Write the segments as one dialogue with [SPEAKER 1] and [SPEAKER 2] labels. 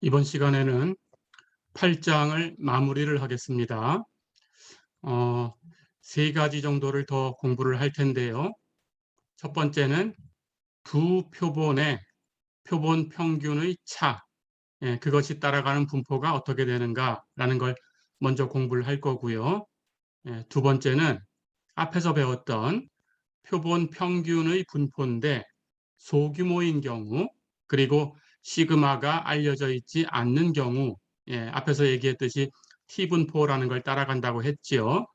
[SPEAKER 1] 이번 시간에는 8장을 마무리를 하겠습니다. 세 가지 정도를 더 공부를 할 텐데요. 첫 번째는 두 표본의 표본 평균의 차, 그것이 따라가는 분포가 어떻게 되는가라는 걸 먼저 공부를 할 거고요. 두 번째는 앞에서 배웠던 표본 평균의 분포인데 소규모인 경우, 그리고 시그마가 알려져 있지 않는 경우, 앞에서 얘기했듯이 T분포라는 걸 따라간다고 했지요.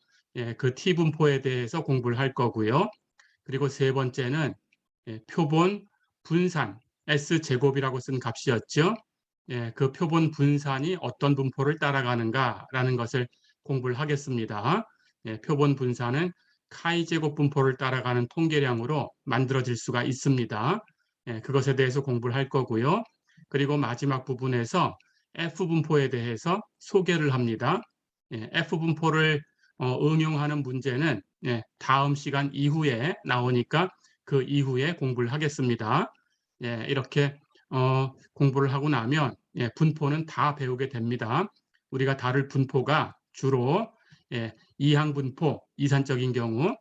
[SPEAKER 1] 그 T분포에 대해서 공부를 할 거고요. 그리고 세 번째는 표본 분산, S제곱이라고 쓴 값이었죠. 그 표본 분산이 어떤 분포를 따라가는가라는 것을 공부를 하겠습니다. 표본 분산은 카이제곱 분포를 따라가는 통계량으로 만들어질 수가 있습니다. 그것에 대해서 공부를 할 거고요. 그리고 마지막 부분에서 F분포에 대해서 소개를 합니다. F분포를 응용하는 문제는 다음 시간 이후에 나오니까 그 이후에 공부를 하겠습니다. 이렇게 공부를 하고 나면 분포는 다 배우게 됩니다. 우리가 다룰 분포가 주로 이항분포, 이산적인 경우,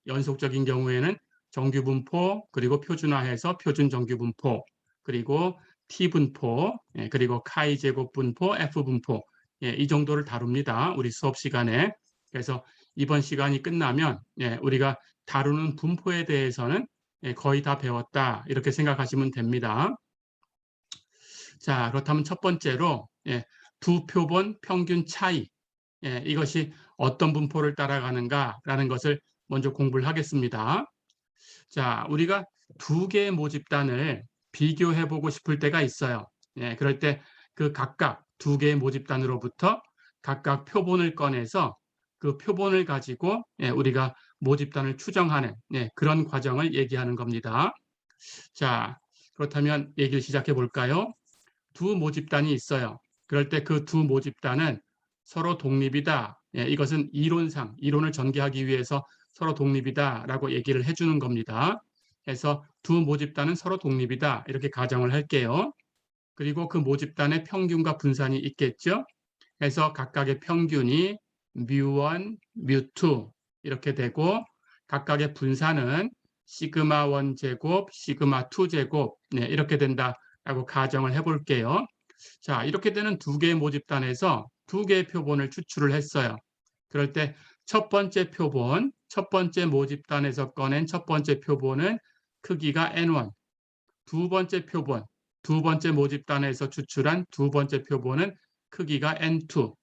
[SPEAKER 1] 연속적인 경우에는 정규분포, 그리고 표준화해서 표준정규분포, 그리고 T분포, 그리고 카이제곱분포, F분포, 이 정도를 다룹니다. 우리 수업 시간에. 그래서 이번 시간이 끝나면 우리가 다루는 분포에 대해서는 거의 다 배웠다, 이렇게 생각하시면 됩니다. 자, 그렇다면 첫 번째로 두 표본 평균 차이, 이것이 어떤 분포를 따라가는가라는 것을 먼저 공부를 하겠습니다. 자, 우리가 두 개의 모집단을 비교해 보고 싶을 때가 있어요. 그럴 때 그 각각 두 개의 모집단으로부터 각각 표본을 꺼내서 그 표본을 가지고 우리가 모집단을 추정하는 그런 과정을 얘기하는 겁니다. 자, 그렇다면 얘기를 시작해 볼까요? 두 모집단이 있어요. 그럴 때 그 두 모집단은 서로 독립이다. 이것은 이론상, 이론을 전개하기 위해서 서로 독립이다라고 얘기를 해주는 겁니다. 그래서 두 모집단은 서로 독립이다, 이렇게 가정을 할게요. 그리고 그 모집단의 평균과 분산이 있겠죠. 그래서 각각의 평균이 뮤1, 뮤2 이렇게 되고, 각각의 분산은 시그마 1 제곱, 시그마 2 제곱, 이렇게 된다라고 가정을 해볼게요. 자, 이렇게 되는 두 개의 모집단에서 두 개의 표본을 추출을 했어요. 그럴 때 첫 번째 표본, 첫 번째 모집단에서 꺼낸 첫 번째 표본은 크기가 N1, 두 번째 표본, 두 번째 모집단에서 추출한 두 번째 표본은 크기가 N2.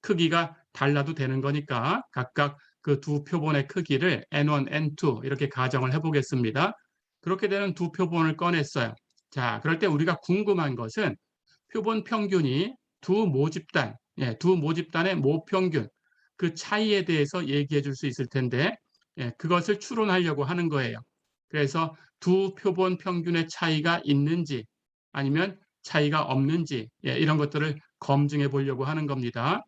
[SPEAKER 1] 크기가 달라도 되는 거니까 각각 그 두 표본의 크기를 N1, N2 이렇게 가정을 해보겠습니다. 그렇게 되는 두 표본을 꺼냈어요. 자, 그럴 때 우리가 궁금한 것은 표본 평균이 두 모집단, 두 모집단의 모평균, 그 차이에 대해서 얘기해 줄 수 있을 텐데 그것을 추론하려고 하는 거예요. 그래서 두 표본 평균의 차이가 있는지 아니면 차이가 없는지 이런 것들을 검증해 보려고 하는 겁니다.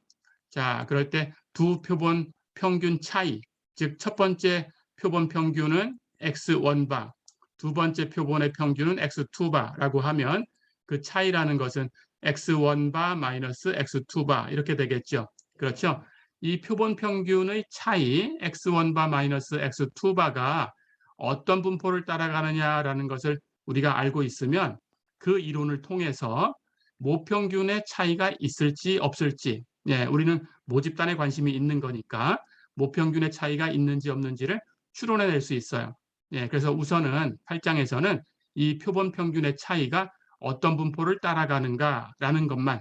[SPEAKER 1] 자, 그럴 때 두 표본 평균 차이, 즉 첫 번째 표본 평균은 x1바, 두 번째 표본의 평균은 x2바라고 하면 그 차이라는 것은 x1바 마이너스 x2바 이렇게 되겠죠. 그렇죠? 이 표본 평균의 차이 x1바 마이너스 x2바가 어떤 분포를 따라가느냐라는 것을 우리가 알고 있으면 그 이론을 통해서 모평균의 차이가 있을지 없을지, 우리는 모집단에 관심이 있는 거니까 모평균의 차이가 있는지 없는지를 추론해낼 수 있어요. 그래서 우선은 8장에서는 이 표본 평균의 차이가 어떤 분포를 따라가는가라는 것만,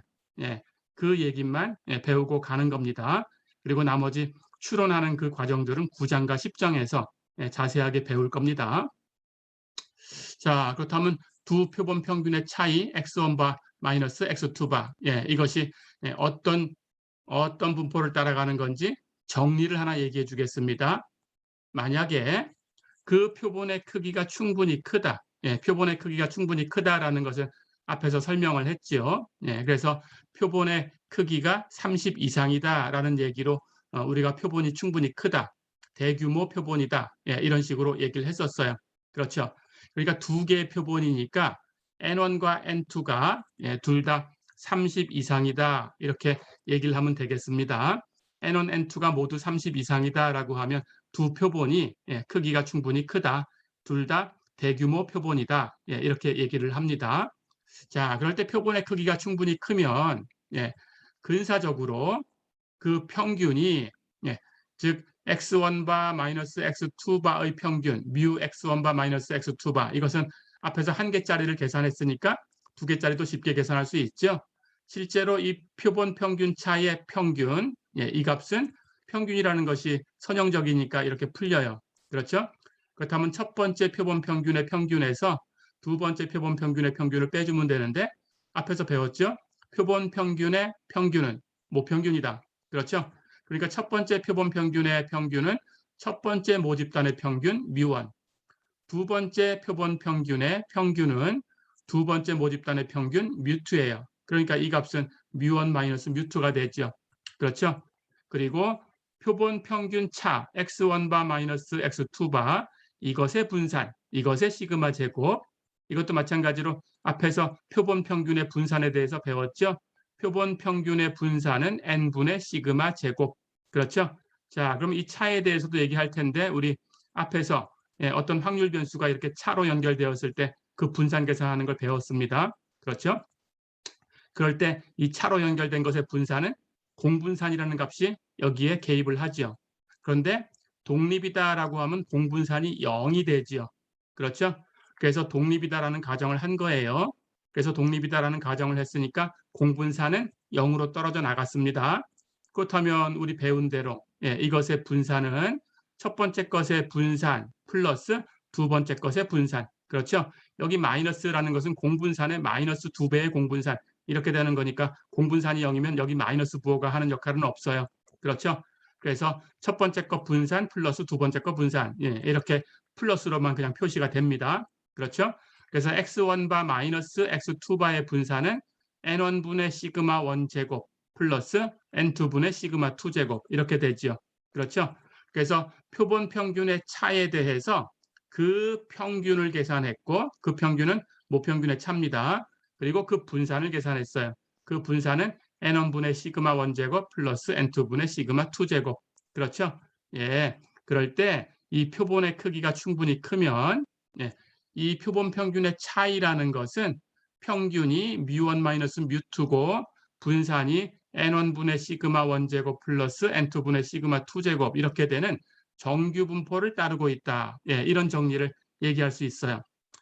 [SPEAKER 1] 그 얘기만 배우고 가는 겁니다. 그리고 나머지 추론하는 그 과정들은 9장과 10장에서 자세하게 배울 겁니다. 자, 그렇다면 두 표본 평균의 차이 x1바 마이너스 x2바, 이것이 어떤 분포를 따라가는 건지 정리를 하나 얘기해 주겠습니다. 만약에 그 표본의 크기가 충분히 크다, 표본의 크기가 충분히 크다라는 것을 앞에서 설명을 했죠. 그래서 표본의 크기가 30 이상이다라는 얘기로 우리가 표본이 충분히 크다, 대규모 표본이다, 이런 식으로 얘기를 했었어요. 그렇죠. 그러니까 두 개의 표본이니까 N1과 N2가 둘 다 30 이상이다. 이렇게 얘기를 하면 되겠습니다. N1, N2가 모두 30 이상이다라고 하면 두 표본이 크기가 충분히 크다. 둘 다 대규모 표본이다. 이렇게 얘기를 합니다. 자, 그럴 때 표본의 크기가 충분히 크면 근사적으로 그 평균이 즉 x1바 마이너스 x2바의 평균 뮤 x1바 마이너스 x2바 이것은 앞에서 한 개짜리를 계산했으니까 두 개짜리도 쉽게 계산할 수 있죠. 실제로 이 표본 평균 차의 평균 이 값은 평균이라는 것이 선형적이니까 이렇게 풀려요. 그렇죠? 그렇다면 첫 번째 표본 평균의 평균에서 두 번째 표본 평균의 평균을 빼주면 되는데 앞에서 배웠죠? 표본 평균의 평균은 모평균이다. 그렇죠? 그러니까 첫 번째 표본 평균의 평균은 첫 번째 모집단의 평균 뮤1, 두 번째 표본 평균의 평균은 두 번째 모집단의 평균 뮤2예요. 그러니까 이 값은 뮤1 마이너스 뮤2가 되죠. 그렇죠? 그리고 표본 평균 차 x1바 마이너스 x2바 이것의 분산, 이것의 시그마 제곱 이것도 마찬가지로 앞에서 표본 평균의 분산에 대해서 배웠죠. 표본 평균의 분산은 n분의 시그마 제곱. 그렇죠? 자, 그럼 이 차에 대해서도 얘기할 텐데 우리 앞에서 어떤 확률 변수가 이렇게 차로 연결되었을 때 그 분산 계산하는 걸 배웠습니다. 그렇죠? 그럴 때 이 차로 연결된 것의 분산은 공분산이라는 값이 여기에 개입을 하죠. 그런데 독립이다라고 하면 공분산이 0이 되지요. 그렇죠? 그래서 독립이다라는 가정을 한 거예요. 그래서 독립이다라는 가정을 했으니까 공분산은 0으로 떨어져 나갔습니다. 그렇다면 우리 배운 대로 이것의 분산은 첫 번째 것의 분산 플러스 두 번째 것의 분산. 그렇죠? 여기 마이너스라는 것은 공분산의 마이너스 2배의 공분산. 이렇게 되는 거니까 공분산이 0이면 여기 마이너스 부호가 하는 역할은 없어요. 그렇죠? 그래서 첫 번째 거 분산 플러스 두 번째 거 분산. 이렇게 플러스로만 그냥 표시가 됩니다. 그렇죠? 그래서 x1바 마이너스 x2바의 분산은 n1분의 시그마 1제곱 플러스 n2분의 시그마 2제곱 이렇게 되죠. 그렇죠? 그래서 표본 평균의 차에 대해서 그 평균을 계산했고 그 평균은 모평균의 차입니다. 그리고 그 분산을 계산했어요. 그 분산은 n1분의 시그마 1제곱 플러스 n2분의 시그마 2제곱. 그렇죠? 예. 그럴 때 이 표본의 크기가 충분히 크면 이 표본 평균의 차이라는 것은 평균이 뮤1 마이너스 뮤2고 분산이 n1분의 시그마 1제곱 플러스 n2분의 시그마 2제곱 이렇게 되는 정규 분포를 따르고 있다. 이런 정리를 얘기할 수 있어요.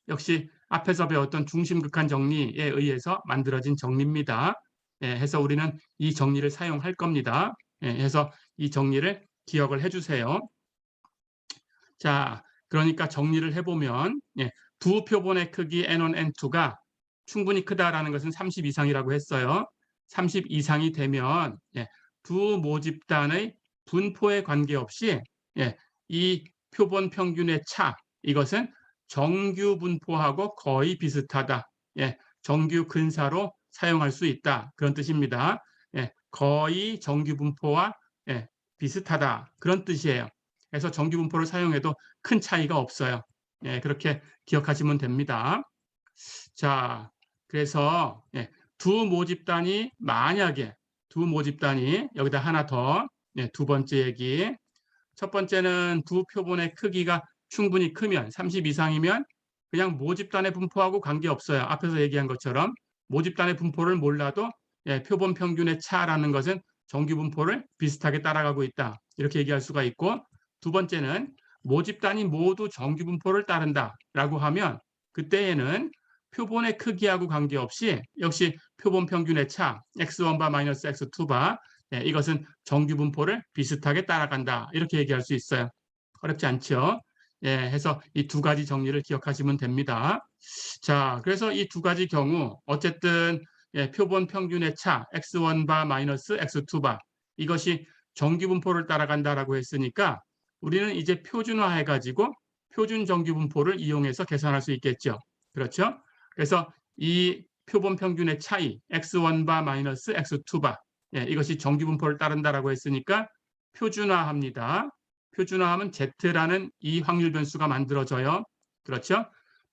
[SPEAKER 1] 역시 앞에서 배웠던 중심극한 정리에 의해서 만들어진 정리입니다. 해서 우리는 이 정리를 사용할 겁니다. 해서 이 정리를 기억을 해주세요. 자, 그러니까 정리를 해보면 두 표본의 크기 N1, N2가 충분히 크다라는 것은 30 이상이라고 했어요. 30 이상이 되면 두 모집단의 분포에 관계없이 이 표본 평균의 차, 이것은 정규 분포하고 거의 비슷하다. 정규 근사로 사용할 수 있다. 그런 뜻입니다. 거의 정규 분포와 비슷하다. 그런 뜻이에요. 그래서 정규 분포를 사용해도 큰 차이가 없어요. 그렇게 기억하시면 됩니다. 자, 그래서 두 모집단이 만약에 두 모집단이 여기다 하나 더 두 번째 얘기. 첫 번째는 두 표본의 크기가 충분히 크면 30 이상이면 그냥 모집단의 분포하고 관계없어요. 앞에서 얘기한 것처럼 모집단의 분포를 몰라도 표본 평균의 차라는 것은 정규 분포를 비슷하게 따라가고 있다. 이렇게 얘기할 수가 있고 두 번째는 모집단이 모두 정규 분포를 따른다라고 하면 그때에는 표본의 크기하고 관계없이 역시 표본 평균의 차 x1바 마이너스 x2바 이것은 정규 분포를 비슷하게 따라간다. 이렇게 얘기할 수 있어요. 어렵지 않죠? 해서 이 두 가지 정리를 기억하시면 됩니다. 자, 그래서 이 두 가지 경우 어쨌든 표본 평균의 차 x1바 마이너스 x2바 이것이 정규 분포를 따라간다라고 했으니까 우리는 이제 표준화해가지고 표준 정규 분포를 이용해서 계산할 수 있겠죠. 그렇죠? 그래서 이 표본 평균의 차이 x1바 마이너스 x2바 이것이 정규 분포를 따른다라고 했으니까 표준화합니다. 표준화하면 Z라는 이 확률 변수가 만들어져요. 그렇죠?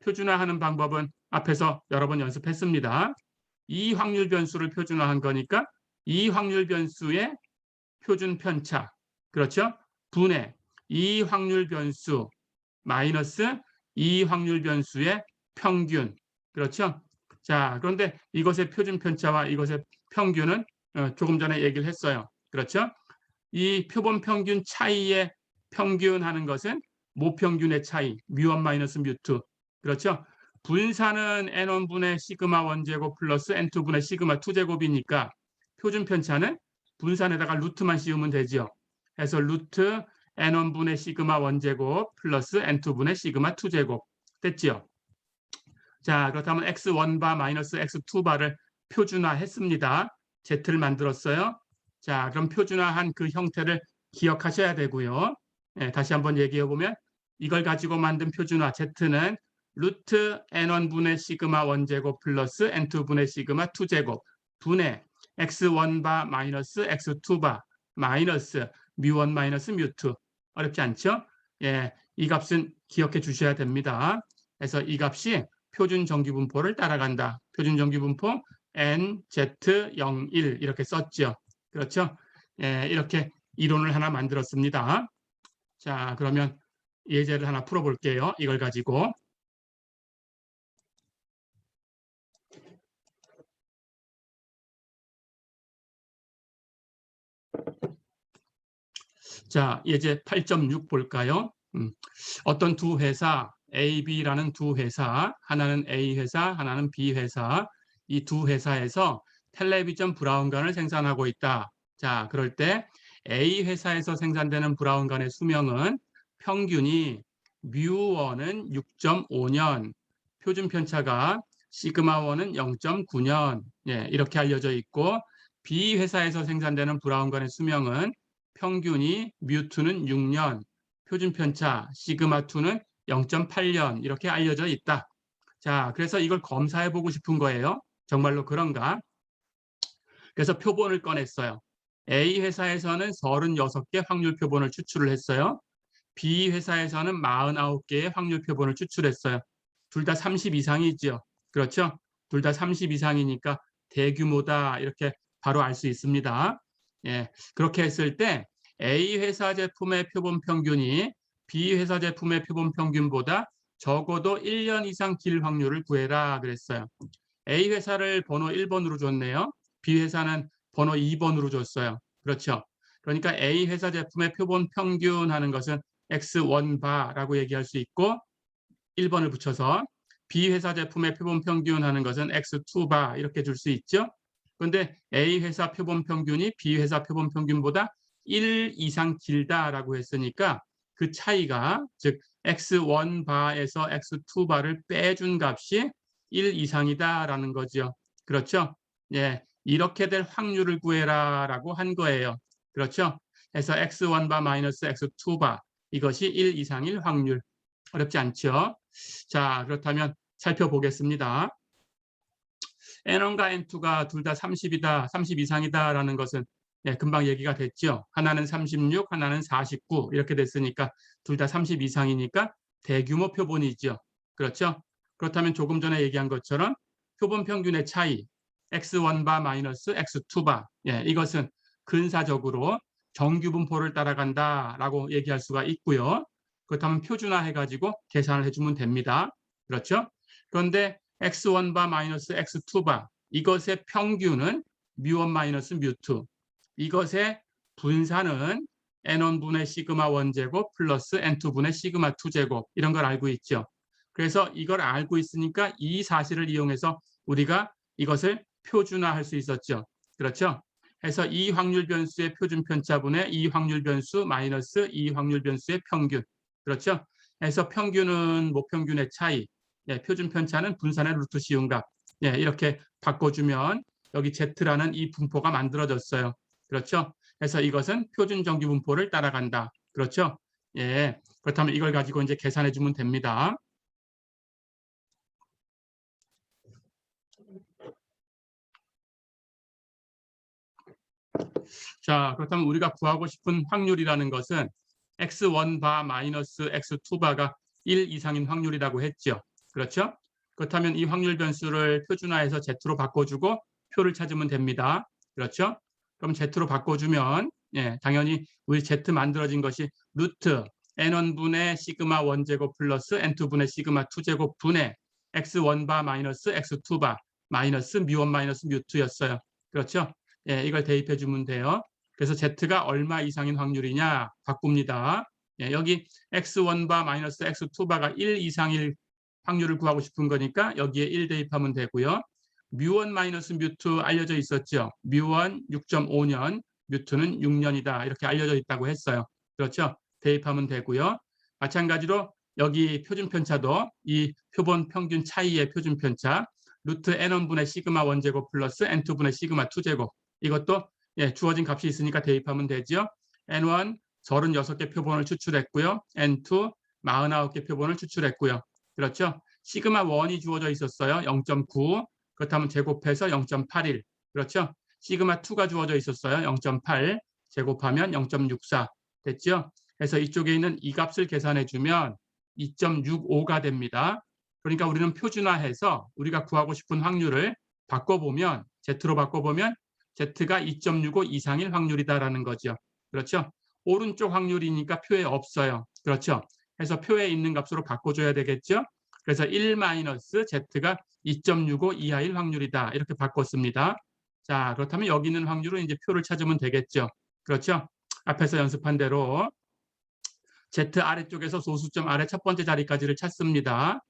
[SPEAKER 1] 표준화하는 방법은 앞에서 여러 번 연습했습니다. 이 확률 변수를 표준화한 거니까 이 확률 변수의 표준 편차, 그렇죠? 분의 이 확률 변수 마이너스 이 확률 변수의 평균, 그렇죠? 자, 그런데 이것의 표준 편차와 이것의 평균은 조금 전에 얘기를 했어요. 그렇죠? 이 표본 평균 차이의 평균하는 것은 모평균의 차이, 뮤1 마이너스 뮤2. 그렇죠? 분산은 n1분의 시그마 1제곱 플러스 n2분의 시그마 2제곱이니까 표준 편차는 분산에다가 루트만 씌우면 되죠. 그래서 루트 n1분의 시그마 1제곱 플러스 n2분의 시그마 2제곱 됐죠? 자, 그렇다면 x1바 마이너스 x2바를 표준화했습니다. z를 만들었어요. 자, 그럼 표준화한 그 형태를 기억하셔야 되고요. 네, 다시 한번 얘기해 보면 이걸 가지고 만든 표준화 z는 루트 n1분의 시그마 1제곱 플러스 n2분의 시그마 2제곱 분의 x1바 마이너스 x2바 마이너스 뮤1 마이너스 뮤2. 어렵지 않죠? 예, 이 값은 기억해 주셔야 됩니다. 그래서 이 값이 표준 정규분포를 따라간다. 표준 정규분포 NZ01 이렇게 썼죠. 그렇죠? 예, 이렇게 이론을 하나 만들었습니다. 자, 그러면 예제를 하나 풀어볼게요. 이걸 가지고. 자, 예제 8.6 볼까요? 어떤 두 회사, A, B라는 두 회사, 하나는 A 회사, 하나는 B 회사, 이 두 회사에서 텔레비전 브라운관을 생산하고 있다. 자, 그럴 때 A 회사에서 생산되는 브라운관의 수명은 평균이 뮤1은 6.5년, 표준 편차가 시그마1은 0.9년, 예, 이렇게 알려져 있고 B 회사에서 생산되는 브라운관의 수명은 평균이 뮤2는 6년, 표준 편차 시그마2는 0.8년 이렇게 알려져 있다. 자, 그래서 이걸 검사해 보고 싶은 거예요. 정말로 그런가? 그래서 표본을 꺼냈어요. A 회사에서는 36개 확률 표본을 추출을 했어요. B 회사에서는 49개의 확률 표본을 추출했어요. 둘 다 30 이상이죠. 그렇죠? 둘 다 30 이상이니까 대규모다 이렇게 바로 알 수 있습니다. 예, 그렇게 했을 때 A 회사 제품의 표본 평균이 B 회사 제품의 표본 평균보다 적어도 1년 이상 길 확률을 구해라 그랬어요. A 회사를 번호 1번으로 줬네요. B 회사는 번호 2번으로 줬어요. 그렇죠? 그러니까 A 회사 제품의 표본 평균 하는 것은 X1바라고 얘기할 수 있고 1번을 붙여서 B 회사 제품의 표본 평균 하는 것은 X2바 이렇게 줄 수 있죠. 그런데 A 회사 표본 평균이 B 회사 표본 평균보다 1 이상 길다라고 했으니까 그 차이가 즉 X1바에서 X2바를 빼준 값이 1 이상이다라는 거죠. 그렇죠? 예, 이렇게 될 확률을 구해라라고 한 거예요. 그렇죠? 그래서 X1바 마이너스 X2바 이것이 1 이상일 확률. 어렵지 않죠? 자, 그렇다면 살펴보겠습니다. N1과 N2가 둘 다 30이다, 30 이상이다라는 것은 예, 금방 얘기가 됐죠. 하나는 36, 하나는 49 이렇게 됐으니까 둘 다 30 이상이니까 대규모 표본이죠. 그렇죠? 그렇다면 조금 전에 얘기한 것처럼 표본 평균의 차이 X1바 마이너스 X2바 예, 이것은 근사적으로 정규분포를 따라간다라고 얘기할 수가 있고요. 그렇다면 표준화해가지고 계산을 해주면 됩니다. 그렇죠? 그런데 X1바 마이너스 X2바 이것의 평균은 뮤1 마이너스 뮤2 이것의 분산은 N1분의 시그마 1제곱 플러스 N2분의 시그마 2제곱 이런 걸 알고 있죠. 그래서 이걸 알고 있으니까 이 사실을 이용해서 우리가 이것을 표준화할 수 있었죠. 그렇죠? 그래서 이 확률 변수의 표준 편차분의 이 확률 변수 마이너스 이 확률 변수의 평균. 그렇죠? 그래서 평균은 모평균의 차이, 예, 표준 편차는 분산의 루트 씌운 값. 예, 이렇게 바꿔주면 여기 Z라는 이 분포가 만들어졌어요. 그렇죠? 그래서 이것은 표준 정규 분포를 따라간다. 그렇죠? 예, 그렇다면 이걸 가지고 이제 계산해 주면 됩니다. 자, 그렇다면 우리가 구하고 싶은 확률이라는 것은 X1바 마이너스 X2바가 1 이상인 확률이라고 했죠. 그렇죠? 그렇다면 이 확률 변수를 표준화해서 Z로 바꿔주고 표를 찾으면 됩니다. 그렇죠? 그럼 Z로 바꿔주면 당연히 우리 Z 만들어진 것이 루트 N1분의 시그마 1제곱 플러스 N2분의 시그마 2제곱 분의 X1바 마이너스 X2바 마이너스 뮤1 마이너스 뮤2였어요. 그렇죠? 이걸 대입해 주면 돼요. 그래서 Z가 얼마 이상인 확률이냐 바꿉니다. 여기 X1바 마이너스 X2바가 1 이상일 확률을 구하고 싶은 거니까 여기에 1 대입하면 되고요. 뮤1 마이너스 뮤2 알려져 있었죠. 뮤1 6.5년, 뮤2는 6년이다. 이렇게 알려져 있다고 했어요. 그렇죠? 대입하면 되고요. 마찬가지로 여기 표준 편차도 이 표본 평균 차이의 표준 편차 루트 N1분의 시그마 1제곱 플러스 N2분의 시그마 2제곱 이것도 주어진 값이 있으니까 대입하면 되죠. N1 36개 표본을 추출했고요. N2 49개 표본을 추출했고요. 그렇죠? 시그마 1이 주어져 있었어요. 0.9. 그렇다면 제곱해서 0.81. 그렇죠? 시그마 2가 주어져 있었어요. 0.8. 제곱하면 0.64. 됐죠? 그래서 이쪽에 있는 이 값을 계산해 주면 2.65가 됩니다. 그러니까 우리는 표준화해서 우리가 구하고 싶은 확률을 바꿔보면 Z로 바꿔보면 Z가 2.65 이상일 확률이다라는 거죠. 그렇죠? 오른쪽 확률이니까 표에 없어요. 그렇죠? 그래서 표에 있는 값으로 바꿔줘야 되겠죠? 그래서 1-Z가 2.65 이하일 확률이다. 이렇게 바꿨습니다. 자, 그렇다면 여기 있는 확률은 이제 표를 찾으면 되겠죠. 그렇죠? 앞에서 연습한 대로 Z 아래쪽에서 소수점 아래 첫 번째 자리까지를 찾습니다.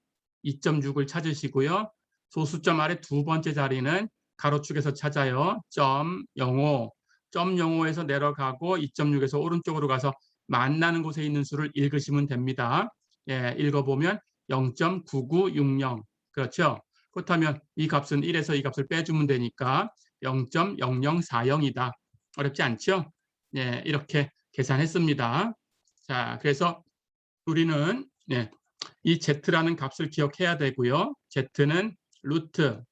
[SPEAKER 1] 2.6을 찾으시고요. 소수점 아래 두 번째 자리는 가로축에서 찾아요. 0.05. 0.05에서 내려가고 2.6에서 오른쪽으로 가서 만나는 곳에 있는 수를 읽으시면 됩니다. 읽어보면 0.9960. 그렇죠? 그렇다면 이 값은 1에서 이 값을 빼주면 되니까 0.0040이다. 어렵지 않죠? 이렇게 계산했습니다. 자, 그래서 우리는 이 Z라는 값을 기억해야 되고요. Z는 루트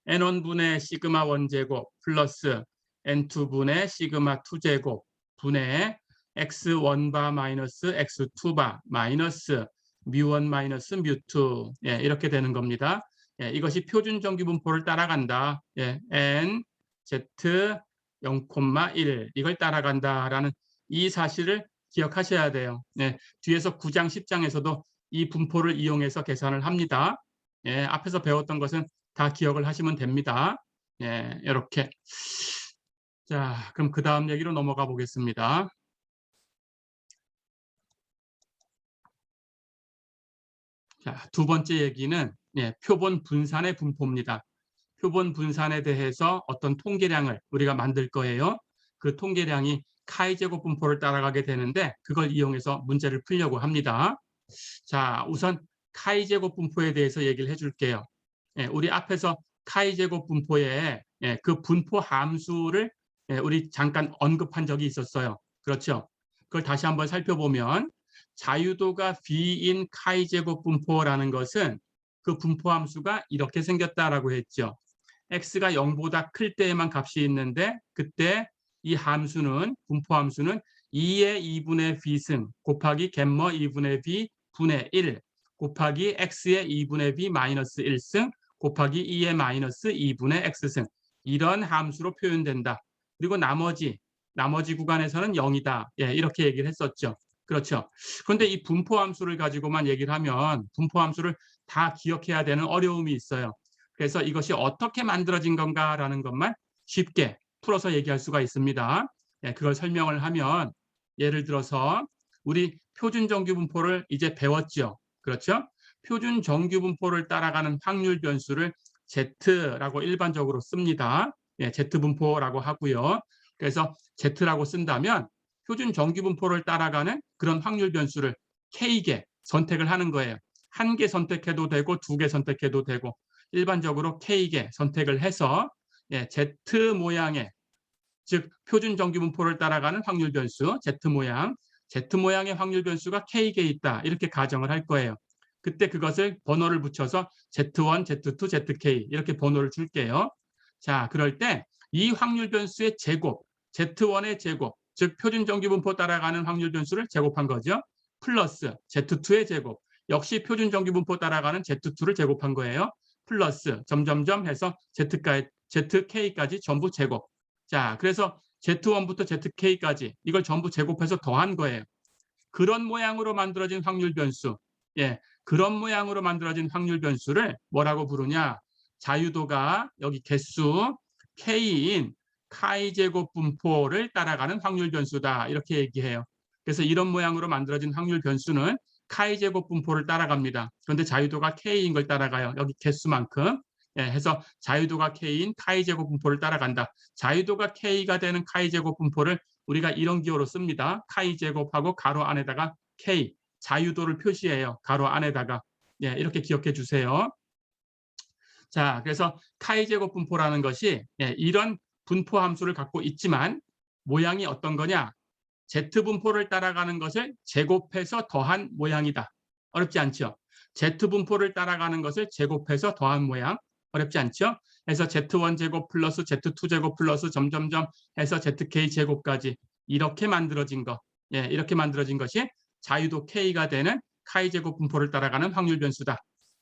[SPEAKER 1] N1분의 시그마 1제곱 플러스 N2분의 시그마 2제곱 분의 X1바 마이너스 X2바 마이너스 뮤1 마이너스 뮤2 이렇게 되는 겁니다. 이것이 표준 정규 분포를 따라간다. N, Z 0,1 이걸 따라간다라는 이 사실을 기억하셔야 돼요. 뒤에서 9장, 10장에서도 이 분포를 이용해서 계산을 합니다. 앞에서 배웠던 것은 다 기억을 하시면 됩니다. 이렇게. 자, 그럼 그 다음 얘기로 넘어가 보겠습니다. 자, 두 번째 얘기는 표본 분산의 분포입니다. 표본 분산에 대해서 어떤 통계량을 우리가 만들 거예요. 그 통계량이 카이제곱 분포를 따라가게 되는데 그걸 이용해서 문제를 풀려고 합니다. 자, 우선 카이제곱 분포에 대해서 얘기를 해줄게요. 우리 앞에서 카이제곱 분포에 그 분포 함수를 우리 잠깐 언급한 적이 있었어요. 그렇죠? 그걸 다시 한번 살펴보면 자유도가 B인 카이제곱 분포라는 것은 그 분포 함수가 이렇게 생겼다라고 했죠. X가 0보다 클 때에만 값이 있는데 그때 이 함수는 분포 함수는 2의 2분의 B승 곱하기 갬머 2분의 B 분의 1 곱하기 X의 2분의 B 마이너스 1승 곱하기 2의 마이너스 2분의 X승 이런 함수로 표현된다. 그리고 나머지 구간에서는 0이다. 이렇게 얘기를 했었죠. 그렇죠. 그런데 이 분포 함수를 가지고만 얘기를 하면 분포 함수를 다 기억해야 되는 어려움이 있어요. 그래서 이것이 어떻게 만들어진 건가라는 것만 쉽게 풀어서 얘기할 수가 있습니다. 그걸 설명을 하면 예를 들어서 우리 표준 정규 분포를 이제 배웠죠. 그렇죠? 표준 정규 분포를 따라가는 확률 변수를 Z라고 일반적으로 씁니다. Z 분포라고 하고요. 그래서 Z라고 쓴다면 표준 정규 분포를 따라가는 그런 확률 변수를 K개 선택을 하는 거예요. 한 개 선택해도 되고 두 개 선택해도 되고 일반적으로 K개 선택을 해서 Z 모양의 즉 표준 정규 분포를 따라가는 확률 변수 Z 모양의 확률 변수가 K개 있다. 이렇게 가정을 할 거예요. 그때 그것을 번호를 붙여서 Z1, Z2, ZK 이렇게 번호를 줄게요. 자, 그럴 때 이 확률 변수의 제곱, Z1의 제곱, 즉 표준 정규 분포 따라가는 확률 변수를 제곱한 거죠. 플러스 Z2의 제곱, 역시 표준 정규 분포 따라가는 Z2를 제곱한 거예요. 플러스 점점점 해서 ZK까지 전부 제곱. 자, 그래서 Z1부터 ZK까지 이걸 전부 제곱해서 더한 거예요. 그런 모양으로 만들어진 확률 변수. 예, 그런 모양으로 만들어진 확률 변수를 뭐라고 부르냐? 자유도가 여기 개수 K인 카이 제곱 분포를 따라가는 확률 변수다. 이렇게 얘기해요. 그래서 이런 모양으로 만들어진 확률 변수는 카이 제곱 분포를 따라갑니다. 그런데 자유도가 K인 걸 따라가요. 여기 개수만큼. 예, 해서 자유도가 K인 카이 제곱 분포를 따라간다. 자유도가 K가 되는 카이 제곱 분포를 우리가 이런 기호로 씁니다. 카이 제곱하고 가로 안에다가 K, 자유도를 표시해요. 가로 안에다가. 예, 이렇게 기억해 주세요. 자, 그래서 카이 제곱 분포라는 것이 이런 분포 함수를 갖고 있지만 모양이 어떤 거냐? Z 분포를 따라가는 것을 제곱해서 더한 모양이다. 어렵지 않죠? Z 분포를 따라가는 것을 제곱해서 더한 모양. 어렵지 않죠? 해서 Z1 제곱 플러스 Z2 제곱 플러스 점점점 해서 ZK 제곱까지 이렇게 만들어진 거. 예, 이렇게 만들어진 것이 자유도 K가 되는 카이 제곱 분포를 따라가는 확률 변수다.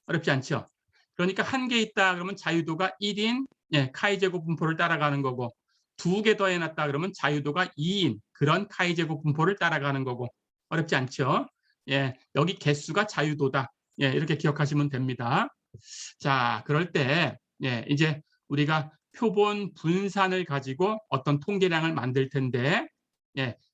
[SPEAKER 1] 어렵지 않죠? 그러니까 한 개 있다 그러면 자유도가 1인 카이 제곱 분포를 따라가는 거고, 두 개 더 해놨다 그러면 자유도가 2인 그런 카이 제곱 분포를 따라가는 거고. 어렵지 않죠? 예, 여기 개수가 자유도다. 예, 이렇게 기억하시면 됩니다. 자, 그럴 때 이제 우리가 표본 분산을 가지고 어떤 통계량을 만들 텐데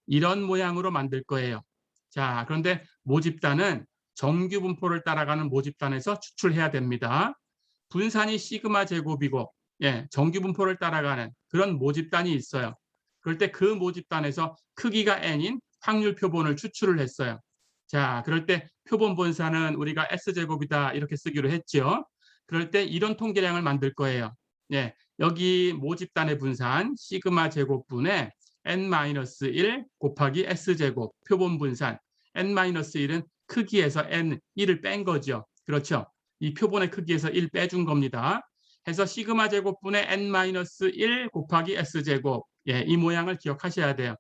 [SPEAKER 1] 이런 모양으로 만들 거예요. 자, 그런데 모집단은 정규 분포를 따라가는 모집단에서 추출해야 됩니다. 분산이 시그마 제곱이고 정규 분포를 따라가는 그런 모집단이 있어요. 그럴 때 그 모집단에서 크기가 n인 확률 표본을 추출을 했어요. 자, 그럴 때 표본 분산은 우리가 S제곱이다 이렇게 쓰기로 했죠. 그럴 때 이런 통계량을 만들 거예요. 여기 모집단의 분산 시그마 제곱분의 n-1 곱하기 S제곱 표본 분산 n-1은 크기에서 n 1을 뺀 거죠. 그렇죠. 이 표본의 크기에서 1 빼준 겁니다. 해서 시그마 제곱분의 n-1 곱하기 S제곱. 이 모양을 기억하셔야 돼요.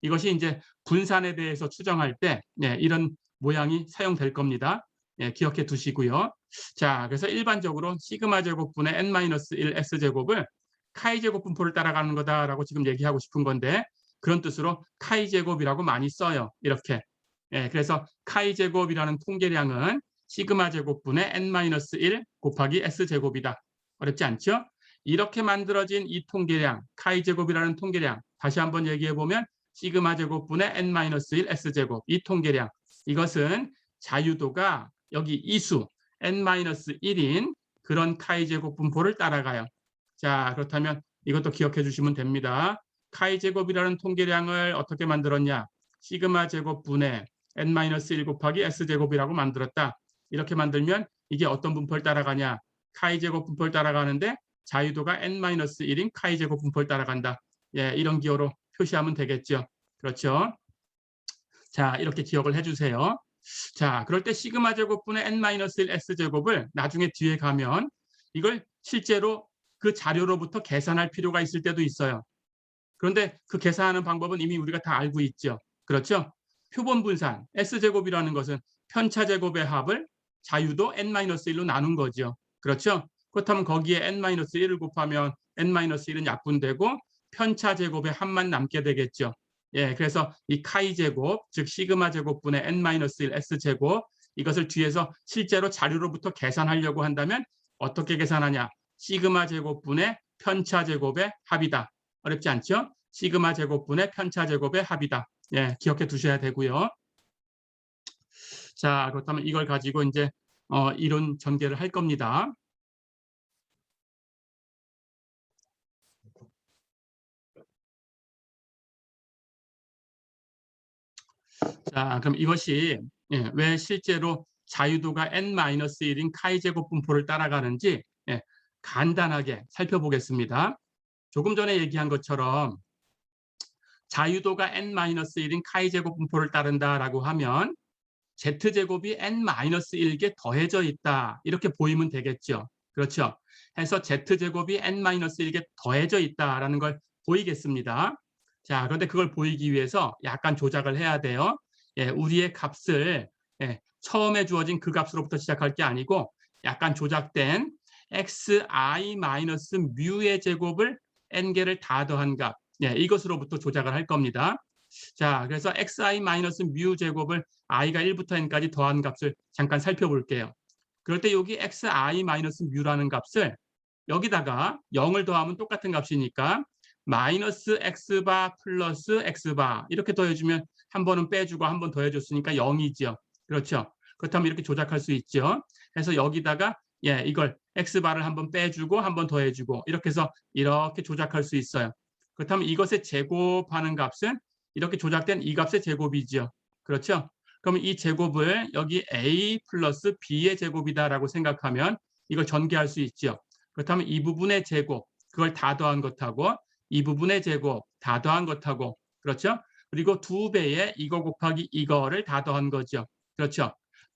[SPEAKER 1] 이것이 이제 분산에 대해서 추정할 때 이런 모양이 사용될 겁니다. 기억해 두시고요. 자, 그래서 일반적으로 시그마 제곱분의 n-1 S제곱을 카이 제곱 분포를 따라가는 거다라고 지금 얘기하고 싶은 건데, 그런 뜻으로 카이 제곱이라고 많이 써요. 이렇게. 그래서 카이 제곱이라는 통계량은 시그마 제곱분의 n-1 곱하기 S제곱이다. 어렵지 않죠? 이렇게 만들어진 이 통계량, 카이 제곱이라는 통계량, 다시 한번 얘기해 보면 시그마 제곱분의 n-1 S제곱, 이 통계량, 이것은 자유도가 여기 이수 n-1인 그런 카이 제곱 분포를 따라가요. 자, 그렇다면 이것도 기억해 주시면 됩니다. 카이 제곱이라는 통계량을 어떻게 만들었냐? 시그마 제곱분의 n-1 곱하기 S제곱이라고 만들었다. 이렇게 만들면 이게 어떤 분포를 따라가냐? 카이 제곱 분포를 따라가는데 자유도가 n-1인 카이 제곱 분포를 따라간다. 이런 기호로 표시하면 되겠죠. 그렇죠? 자, 이렇게 기억을 해주세요. 자, 그럴 때 시그마 제곱분의 n-1 S제곱을 나중에 뒤에 가면 이걸 실제로 그 자료로부터 계산할 필요가 있을 때도 있어요. 그런데 그 계산하는 방법은 이미 우리가 다 알고 있죠. 그렇죠? 표본 분산, S제곱이라는 것은 편차 제곱의 합을 자유도 n-1로 나눈 거죠. 그렇죠? 그렇다면 거기에 n-1을 곱하면 n-1은 약분되고 편차 제곱의 합만 남게 되겠죠. 그래서 이 카이 제곱, 즉 시그마 제곱분의 n-1 S제곱, 이것을 뒤에서 실제로 자료로부터 계산하려고 한다면 어떻게 계산하냐? 시그마 제곱분의 편차 제곱의 합이다. 어렵지 않죠? 시그마 제곱분의 편차 제곱의 합이다. 기억해 두셔야 되고요. 자, 그렇다면 이걸 가지고 이제 이론 전개를 할 겁니다. 자, 그럼 이것이 왜 실제로 자유도가 n-1인 카이 제곱 분포를 따라가는지 간단하게 살펴보겠습니다. 조금 전에 얘기한 것처럼 자유도가 n-1인 카이 제곱 분포를 따른다라고 하면 z제곱이 n-1개 더해져 있다. 이렇게 보이면 되겠죠. 그렇죠. 해서 z제곱이 n-1개 더해져 있다라는 걸 보이겠습니다. 자, 그런데 그걸 보이기 위해서 약간 조작을 해야 돼요. 우리의 값을 처음에 주어진 그 값으로부터 시작할 게 아니고 약간 조작된 xi-μ의 제곱을 n개를 다 더한 값, 예, 이것으로부터 조작을 할 겁니다. 자, 그래서 xi-μ 제곱을 i가 1부터 n까지 더한 값을 잠깐 살펴볼게요. 그럴 때 여기 xi-μ라는 값을 여기다가 0을 더하면 똑같은 값이니까 마이너스 x바 플러스 x바 이렇게 더해주면 한 번은 빼주고 한 번 더해줬으니까 0이죠. 그렇죠. 그렇다면 이렇게 조작할 수 있죠. 그래서 여기다가 예, 이걸 x바를 한 번 빼주고 한 번 더해주고 이렇게 해서 이렇게 조작할 수 있어요. 그렇다면 이것의 제곱하는 값은 이렇게 조작된 이 값의 제곱이죠. 그렇죠. 그러면 이 제곱을 여기 a 플러스 b의 제곱이다라고 생각하면 이걸 전개할 수 있죠. 그렇다면 이 부분의 제곱, 그걸 다 더한 것하고 이 부분의 제곱, 다 더한 것하고 그렇죠. 그리고 2배의 이거 곱하기 이거를 다 더한 거죠. 그렇죠.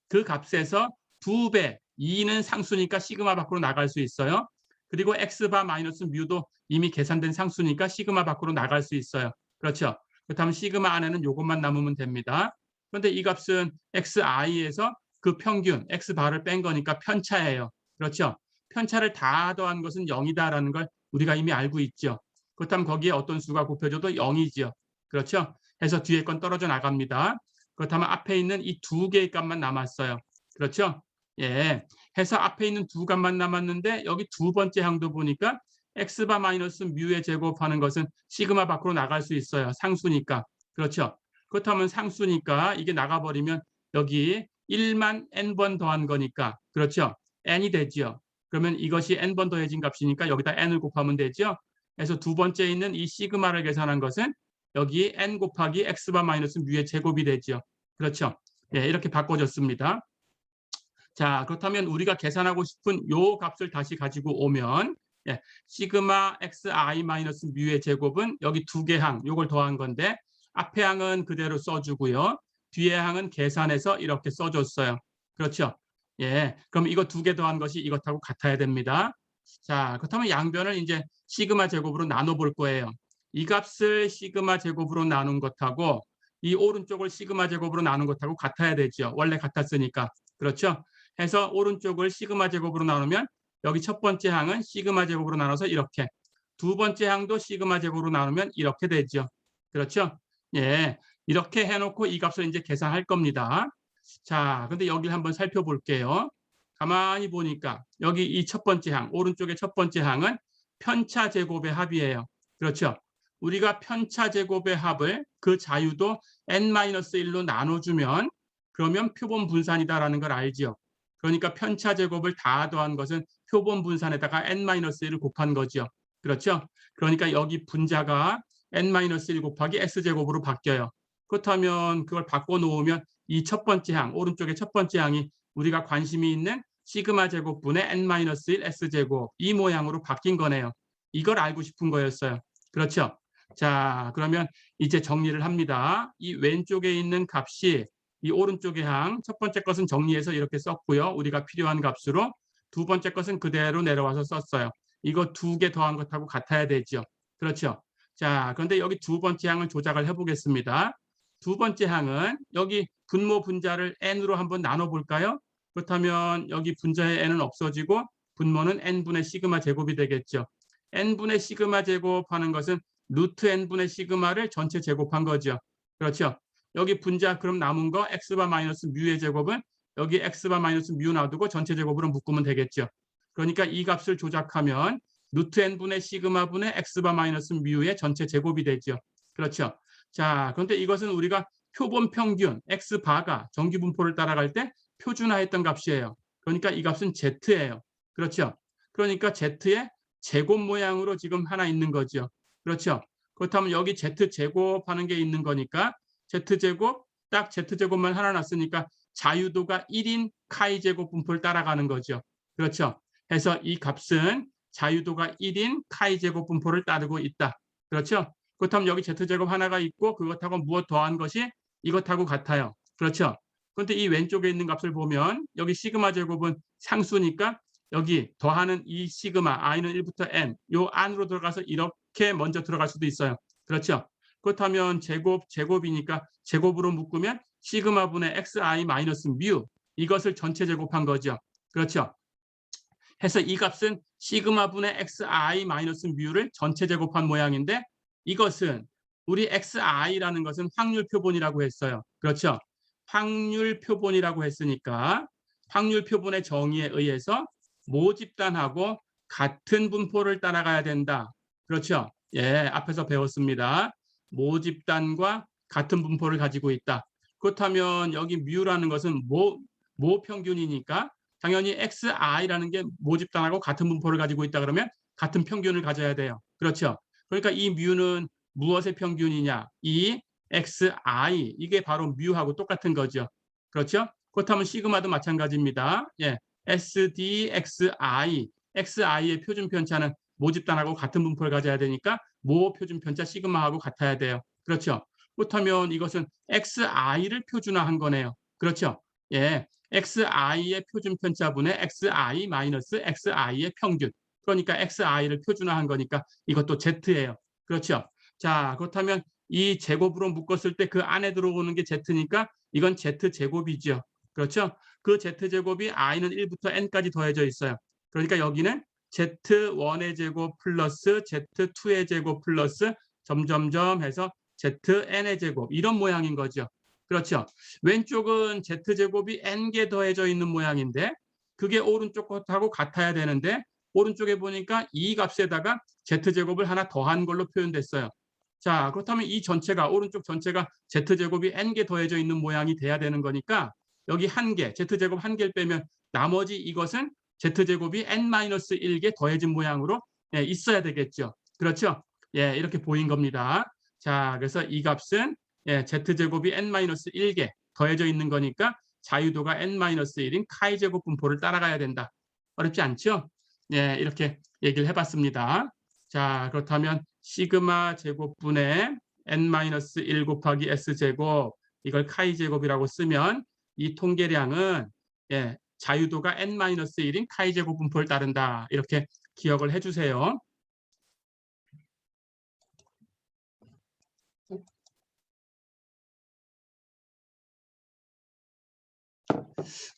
[SPEAKER 1] 그 값에서 2배, 2는 상수니까 시그마 밖으로 나갈 수 있어요. 그리고 x바 마이너스 뮤도 이미 계산된 상수니까 시그마 밖으로 나갈 수 있어요. 그렇죠. 그렇다면 시그마 안에는 이것만 남으면 됩니다. 그런데 이 값은 xi에서 그 평균 x바를 뺀 거니까 편차예요. 그렇죠. 편차를 다 더한 것은 0이다라는 걸 우리가 이미 알고 있죠. 그렇다면 거기에 어떤 수가 곱해져도 0이죠. 그렇죠. 해서 뒤에 건 떨어져 나갑니다. 그렇다면 앞에 있는 이 두 개의 값만 남았어요. 그렇죠. 예, 해서 앞에 있는 두 값만 남았는데 여기 두 번째 항도 보니까 x바 마이너스 뮤의 제곱하는 것은 시그마 밖으로 나갈 수 있어요. 상수니까. 그렇죠. 그렇다면 상수니까 이게 나가버리면 여기 1만 n번 더한 거니까 그렇죠. n이 되죠. 그러면 이것이 n번 더해진 값이니까 여기다 n을 곱하면 되죠. 그래서 두 번째 있는 이 시그마를 계산한 것은 여기 n 곱하기 x바 마이너스 뮤의 제곱이 되죠. 그렇죠. 예, 이렇게 바꿔줬습니다. 자, 그렇다면 우리가 계산하고 싶은 요 값을 다시 가지고 오면 예, 시그마 xi 마이너스 뮤의 제곱은 여기 두 개 항, 요걸 더한 건데 앞에 항은 그대로 써주고요. 뒤에 항은 계산해서 이렇게 써줬어요. 그렇죠. 예, 그럼 이거 두 개 더한 것이 이것하고 같아야 됩니다. 자, 그렇다면 양변을 이제 시그마 제곱으로 나눠 볼 거예요. 이 값을 시그마 제곱으로 나눈 것하고 이 오른쪽을 시그마 제곱으로 나눈 것하고 같아야 되죠. 원래 같았으니까. 그렇죠. 해서 오른쪽을 시그마 제곱으로 나누면 여기 첫 번째 항은 시그마 제곱으로 나눠서 이렇게, 두 번째 항도 시그마 제곱으로 나누면 이렇게 되죠. 그렇죠? 예, 이렇게 해놓고 이 값을 이제 계산할 겁니다. 자, 근데 여기를 한번 살펴볼게요. 가만히 보니까 여기 이 첫 번째 항, 오른쪽의 첫 번째 항은 편차 제곱의 합이에요. 그렇죠? 우리가 편차 제곱의 합을 그 자유도 n-1로 나눠주면 그러면 표본 분산이다라는 걸 알죠. 그러니까 편차 제곱을 다 더한 것은 표본 분산에다가 n-1을 곱한 거죠. 그렇죠? 그러니까 여기 분자가 n-1 곱하기 x제곱으로 바뀌어요. 그렇다면 그걸 바꿔놓으면 이 첫 번째 항, 오른쪽의 첫 번째 항이 우리가 관심이 있는 시그마 제곱분의 n-1 x제곱 이 모양으로 바뀐 거네요. 이걸 알고 싶은 거였어요. 그렇죠? 자, 그러면 이제 정리를 합니다. 이 왼쪽에 있는 값이 이 오른쪽의 항, 첫 번째 것은 정리해서 이렇게 썼고요. 우리가 필요한 값으로 두 번째 것은 그대로 내려와서 썼어요. 이거 두 개 더한 것하고 같아야 되죠. 그렇죠. 자, 그런데 여기 두 번째 항을 조작을 해보겠습니다. 두 번째 항은 여기 분모 분자를 n으로 한번 나눠볼까요? 그렇다면 여기 분자의 n은 없어지고 분모는 n분의 시그마 제곱이 되겠죠. n분의 시그마 제곱하는 것은 루트 n분의 시그마를 전체 제곱한 거죠. 그렇죠. 여기 분자 그럼 남은 거 x바 마이너스 뮤의 제곱은 여기 x바 마이너스 뮤 놔두고 전체 제곱으로 묶으면 되겠죠. 그러니까 이 값을 조작하면 루트 n분의 시그마 분의 x바 마이너스 뮤의 전체 제곱이 되죠. 그렇죠. 자, 그런데 이것은 우리가 표본 평균 x바가 정규분포를 따라갈 때 표준화했던 값이에요. 그러니까 이 값은 z예요. 그렇죠. 그러니까 z의 제곱 모양으로 지금 하나 있는 거죠. 그렇죠. 그렇다면 여기 z제곱하는 게 있는 거니까 z제곱, 딱 z제곱만 하나 놨으니까 자유도가 1인 카이제곱 분포를 따라가는 거죠. 그렇죠. 해서 이 값은 자유도가 1인 카이제곱 분포를 따르고 있다. 그렇죠. 그렇다면 여기 z제곱 하나가 있고 그것하고 무엇 더한 것이 이것하고 같아요. 그렇죠. 그런데 이 왼쪽에 있는 값을 보면 여기 시그마 제곱은 상수니까 여기 더하는 이 시그마 i는 1부터 n 요 안으로 들어가서 이렇게 먼저 들어갈 수도 있어요. 그렇죠. 그렇다면 제곱이니까 제곱으로 묶으면 시그마분의 xi 마이너스 뮤 이것을 전체 제곱한 거죠. 그렇죠. 해서 이 값은 시그마분의 xi 마이너스 뮤를 전체 제곱한 모양인데 이것은 우리 xi라는 것은 확률 표본이라고 했어요. 그렇죠. 확률 표본이라고 했으니까 확률 표본의 정의에 의해서 모집단하고 같은 분포를 따라가야 된다. 그렇죠. 예, 앞에서 배웠습니다. 모집단과 같은 분포를 가지고 있다. 그렇다면 여기 뮤라는 것은 모 평균이니까 당연히 xi라는 게 모집단하고 같은 분포를 가지고 있다 그러면 같은 평균을 가져야 돼요. 그렇죠. 그러니까 이 뮤는 무엇의 평균이냐? 이 xi 이게 바로 뮤하고 똑같은 거죠. 그렇죠? 그렇다면 시그마도 마찬가지입니다. 예, SDXI xi의 표준 편차는 모집단하고 같은 분포를 가져야 되니까 모 표준 편차 시그마하고 같아야 돼요. 그렇죠? 그렇다면 이것은 xi를 표준화한 거네요. 그렇죠? 예, xi의 표준 편차분의 xi 마이너스 xi의 평균. 그러니까 xi를 표준화한 거니까 이것도 z예요. 그렇죠? 자, 그렇다면 이 제곱으로 묶었을 때 그 안에 들어오는 게 z니까 이건 z제곱이죠. 그렇죠? 그 z제곱이 i는 1부터 n까지 더해져 있어요. 그러니까 여기는 z1의 제곱 플러스 z2의 제곱 플러스 점점점 해서 zn의 제곱 이런 모양인 거죠. 그렇죠? 왼쪽은 z제곱이 n개 더해져 있는 모양인데 그게 오른쪽 것하고 같아야 되는데 오른쪽에 보니까 이 값에다가 z제곱을 하나 더한 걸로 표현됐어요. 자, 그렇다면 이 전체가 오른쪽 전체가 z제곱이 n개 더해져 있는 모양이 돼야 되는 거니까 여기 한 개, z제곱 한 개를 빼면 나머지 이것은 z제곱이 n-1개 더해진 모양으로 예, 있어야 되겠죠. 그렇죠? 예, 이렇게 보인 겁니다. 자, 그래서 이 값은 예, z제곱이 n-1개 더해져 있는 거니까 자유도가 n-1인 카이 제곱 분포를 따라가야 된다. 어렵지 않죠? 예, 이렇게 얘기를 해봤습니다. 자, 그렇다면 시그마 제곱분의 n-1 곱하기 s제곱 이걸 카이 제곱이라고 쓰면 이 통계량은 예, 자유도가 n-1인 카이 제곱 분포를 따른다. 이렇게 기억을 해주세요.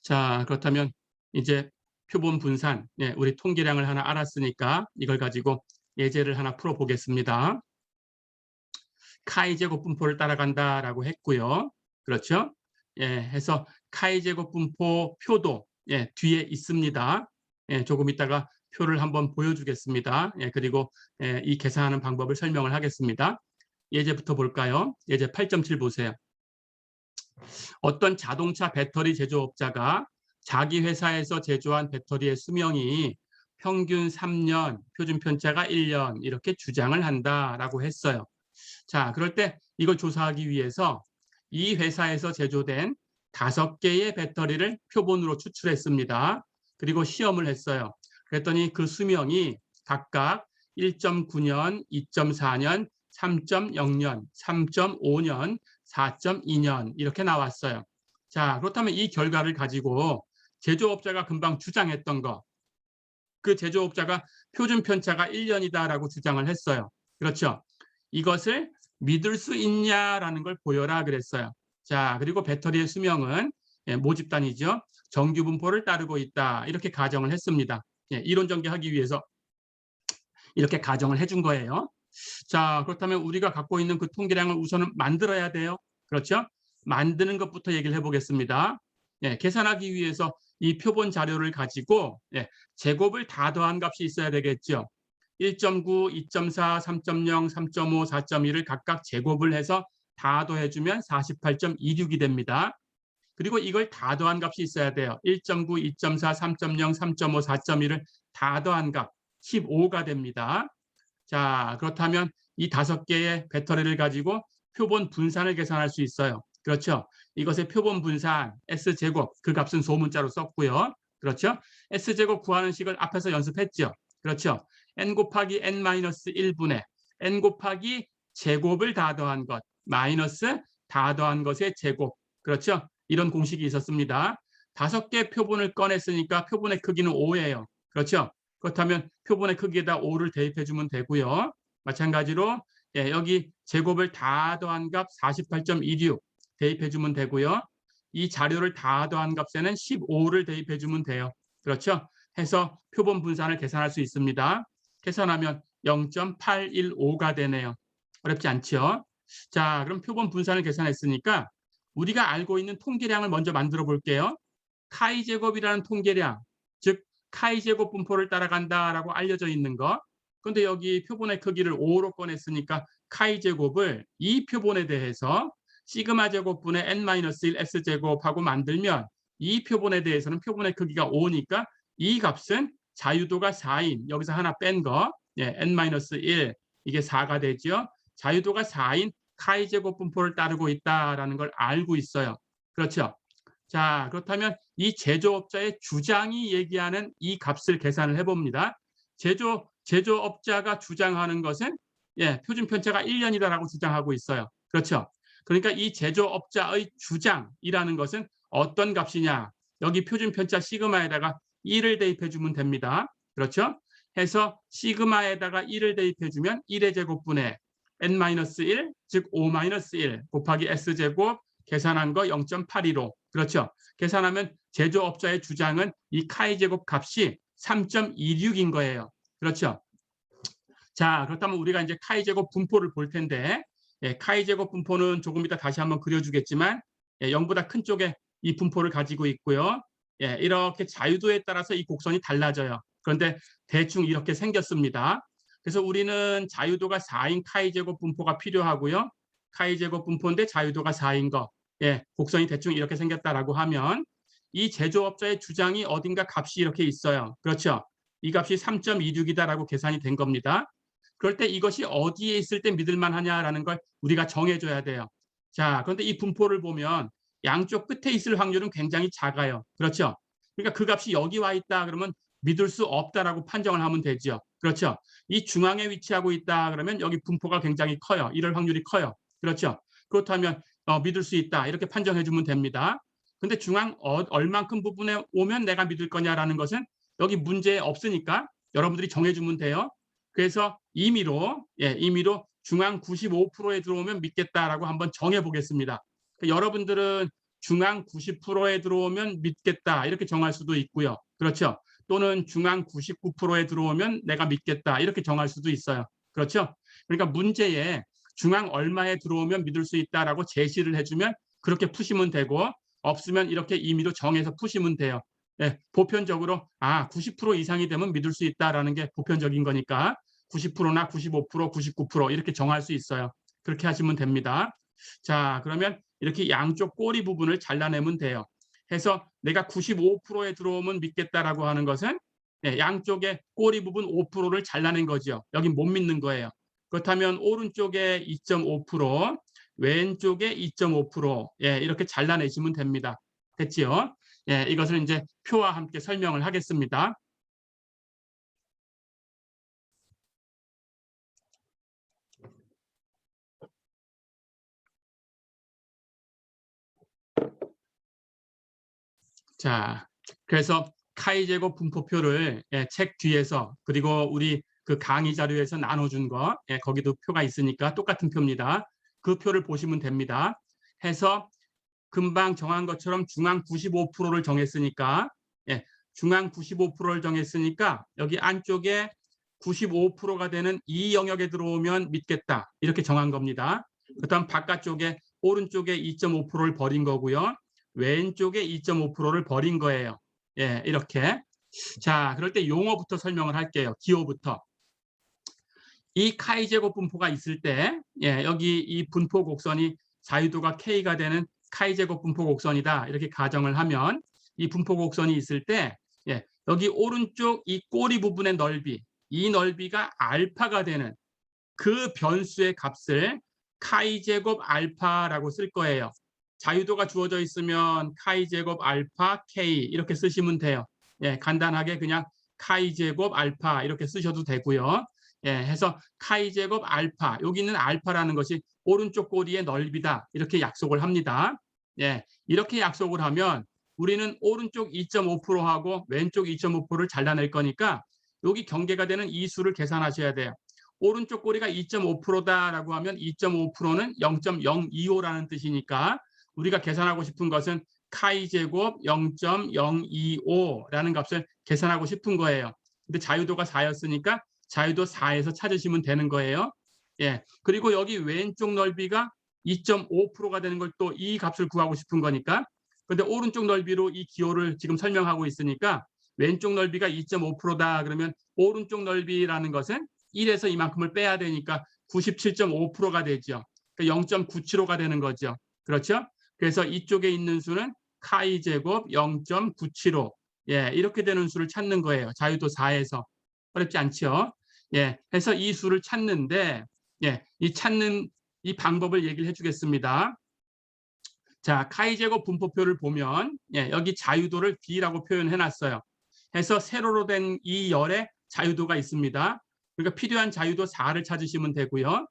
[SPEAKER 1] 자, 그렇다면 이제 표본 분산, 예, 우리 통계량을 하나 알았으니까 이걸 가지고 예제를 하나 풀어보겠습니다. 카이 제곱 분포를 따라간다라고 했고요. 그렇죠? 예, 해서 카이 제곱 분포 표도 예, 뒤에 있습니다. 예, 조금 이따가 표를 한번 보여주겠습니다. 예, 그리고 예, 이 계산하는 방법을 설명을 하겠습니다. 예제부터 볼까요? 예제 8.7 보세요. 어떤 자동차 배터리 제조업자가 자기 회사에서 제조한 배터리의 수명이 평균 3년, 표준 편차가 1년 이렇게 주장을 한다라고 했어요. 자, 그럴 때 이걸 조사하기 위해서 이 회사에서 제조된 5개의 배터리를 표본으로 추출했습니다. 그리고 시험을 했어요. 그랬더니 그 수명이 각각 1.9년, 2.4년, 3.0년, 3.5년, 4.2년 이렇게 나왔어요. 자, 그렇다면 이 결과를 가지고 제조업자가 금방 주장했던 거, 그 제조업자가 표준 편차가 1년이다라고 주장을 했어요. 그렇죠? 이것을 믿을 수 있냐라는 걸 보여라 그랬어요. 자, 그리고 배터리의 수명은 모집단이죠. 정규 분포를 따르고 있다. 이렇게 가정을 했습니다. 이론 전개하기 위해서 이렇게 가정을 해준 거예요. 자, 그렇다면 우리가 갖고 있는 그 통계량을 우선은 만들어야 돼요. 그렇죠? 만드는 것부터 얘기를 해보겠습니다. 계산하기 위해서 이 표본 자료를 가지고 제곱을 다 더한 값이 있어야 되겠죠. 1.9, 2.4, 3.0, 3.5, 4.1을 각각 제곱을 해서 다 더해주면 48.26이 됩니다. 그리고 이걸 다 더한 값이 있어야 돼요. 1.9, 2.4, 3.0, 3.5, 4.1을 다 더한 값 15가 됩니다. 자, 그렇다면 이 5개의 배터리를 가지고 표본 분산을 계산할 수 있어요. 그렇죠? 이것의 표본 분산 S제곱, 그 값은 소문자로 썼고요. 그렇죠? S제곱 구하는 식을 앞에서 연습했죠. 그렇죠? n 곱하기 n-1분의 n 곱하기 제곱을 다 더한 것 마이너스 다 더한 것의 제곱. 그렇죠? 이런 공식이 있었습니다. 5개 표본을 꺼냈으니까 표본의 크기는 5예요. 그렇죠? 그렇다면 표본의 크기에다 5를 대입해 주면 되고요. 마찬가지로 여기 제곱을 다 더한 값 48.26, 대입해 주면 되고요. 이 자료를 다 더한 값에는 15를 대입해 주면 돼요. 그렇죠? 해서 표본 분산을 계산할 수 있습니다. 계산하면 0.815가 되네요. 어렵지 않죠? 자, 그럼 표본 분산을 계산했으니까 우리가 알고 있는 통계량을 먼저 만들어 볼게요. 카이 제곱이라는 통계량, 즉 카이 제곱 분포를 따라간다라고 알려져 있는 거. 그런데 여기 표본의 크기를 5로 꺼냈으니까 카이 제곱을 이 표본에 대해서 시그마 제곱분의 n-1 s 제곱하고 만들면 이 표본에 대해서는 표본의 크기가 5니까 이 값은 자유도가 4인 여기서 하나 뺀 거, n-1 이게 4가 되죠. 자유도가 4인 카이 제곱 분포를 따르고 있다라는 걸 알고 있어요. 그렇죠? 자, 그렇다면 이 제조업자의 주장이 얘기하는 이 값을 계산을 해봅니다. 제조업자가 주장하는 것은 표준 편차가 1년이다라고 주장하고 있어요. 그렇죠? 그러니까 이 제조업자의 주장이라는 것은 어떤 값이냐? 여기 표준 편차 시그마에다가 1을 대입해 주면 됩니다. 그렇죠? 해서 시그마에다가 1을 대입해 주면 1의 제곱분의 n-1, 즉 5-1 곱하기 s제곱 계산한 거 0.815. 그렇죠? 계산하면 제조업자의 주장은 이 카이 제곱 값이 3.26인 거예요. 그렇죠? 자, 그렇다면 우리가 이제 카이 제곱 분포를 볼 텐데, 카이 제곱 분포는 조금 이따 다시 한번 그려주겠지만 0보다 큰 쪽에 이 분포를 가지고 있고요. 이렇게 자유도에 따라서 이 곡선이 달라져요. 그런데 대충 이렇게 생겼습니다. 그래서 우리는 자유도가 4인 카이 제곱 분포가 필요하고요. 카이 제곱 분포인데 자유도가 4인 거. 곡선이 대충 이렇게 생겼다라고 하면 이 제조업자의 주장이 어딘가 값이 이렇게 있어요. 그렇죠? 이 값이 3.26이다라고 계산이 된 겁니다. 그럴 때 이것이 어디에 있을 때 믿을만 하냐라는 걸 우리가 정해줘야 돼요. 자, 그런데 이 분포를 보면 양쪽 끝에 있을 확률은 굉장히 작아요. 그렇죠? 그러니까 그 값이 여기 와 있다 그러면 믿을 수 없다라고 판정을 하면 되죠. 그렇죠? 이 중앙에 위치하고 있다 그러면 여기 분포가 굉장히 커요. 이럴 확률이 커요. 그렇죠? 그렇다면 믿을 수 있다 이렇게 판정해 주면 됩니다. 근데 중앙 얼만큼 부분에 오면 내가 믿을 거냐라는 것은 여기 문제에 없으니까 여러분들이 정해주면 돼요. 그래서 임의로 중앙 95%에 들어오면 믿겠다라고 한번 정해보겠습니다. 그러니까 여러분들은 중앙 90%에 들어오면 믿겠다 이렇게 정할 수도 있고요. 그렇죠? 또는 중앙 99%에 들어오면 내가 믿겠다 이렇게 정할 수도 있어요. 그렇죠? 그러니까 문제에 중앙 얼마에 들어오면 믿을 수 있다라고 제시를 해주면 그렇게 푸시면 되고 없으면 이렇게 임의로 정해서 푸시면 돼요. 보편적으로 90% 이상이 되면 믿을 수 있다라는 게 보편적인 거니까 90%나 95%, 99% 이렇게 정할 수 있어요. 그렇게 하시면 됩니다. 자, 그러면 이렇게 양쪽 꼬리 부분을 잘라내면 돼요. 해서 내가 95%에 들어오면 믿겠다라고 하는 것은 양쪽의 꼬리 부분 5%를 잘라낸 거죠. 여긴 못 믿는 거예요. 그렇다면 오른쪽에 2.5%, 왼쪽에 2.5% 이렇게 잘라내시면 됩니다. 됐지요? 이것을 이제 표와 함께 설명을 하겠습니다. 자, 그래서 카이 제곱 분포표를 책 뒤에서 그리고 우리 그 강의 자료에서 나눠준 거 거기도 표가 있으니까 똑같은 표입니다. 그 표를 보시면 됩니다. 해서 금방 정한 것처럼 중앙 95%를 정했으니까 중앙 95%를 정했으니까 여기 안쪽에 95%가 되는 이 영역에 들어오면 믿겠다 이렇게 정한 겁니다. 그다음 바깥쪽에 오른쪽에 2.5%를 버린 거고요. 왼쪽에 2.5%를 버린 거예요. 이렇게. 자, 그럴 때 용어부터 설명을 할게요. 기호부터. 이 카이 제곱 분포가 있을 때 여기 이 분포 곡선이 자유도가 K가 되는 카이 제곱 분포 곡선이다. 이렇게 가정을 하면 이 분포 곡선이 있을 때 여기 오른쪽 이 꼬리 부분의 넓이, 이 넓이가 알파가 되는 그 변수의 값을 카이 제곱 알파라고 쓸 거예요. 자유도가 주어져 있으면 카이 제곱 알파 K 이렇게 쓰시면 돼요. 간단하게 그냥 카이 제곱 알파 이렇게 쓰셔도 되고요. 해서 카이 제곱 알파, 여기 있는 알파라는 것이 오른쪽 꼬리의 넓이다 이렇게 약속을 합니다. 이렇게 약속을 하면 우리는 오른쪽 2.5%하고 왼쪽 2.5%를 잘라낼 거니까 여기 경계가 되는 이 수를 계산하셔야 돼요. 오른쪽 꼬리가 2.5%다라고 하면 2.5%는 0.025라는 뜻이니까 우리가 계산하고 싶은 것은 카이 제곱 0.025라는 값을 계산하고 싶은 거예요. 근데 자유도가 4였으니까 자유도 4에서 찾으시면 되는 거예요. 예. 그리고 여기 왼쪽 넓이가 2.5%가 되는 걸 또 이 값을 구하고 싶은 거니까. 근데 오른쪽 넓이로 이 기호를 지금 설명하고 있으니까 왼쪽 넓이가 2.5%다 그러면 오른쪽 넓이라는 것은 1에서 이만큼을 빼야 되니까 97.5%가 되죠. 그러니까 0.975가 되는 거죠. 그렇죠? 그래서 이쪽에 있는 수는 카이 제곱 0.975. 예, 이렇게 되는 수를 찾는 거예요. 자유도 4에서. 어렵지 않죠? 예, 해서 이 수를 찾는데, 예, 이 방법을 얘기를 해주겠습니다. 자, 카이 제곱 분포표를 보면, 예, 여기 자유도를 B라고 표현해놨어요. 해서 세로로 된 이 열에 자유도가 있습니다. 그러니까 필요한 자유도 4를 찾으시면 되고요.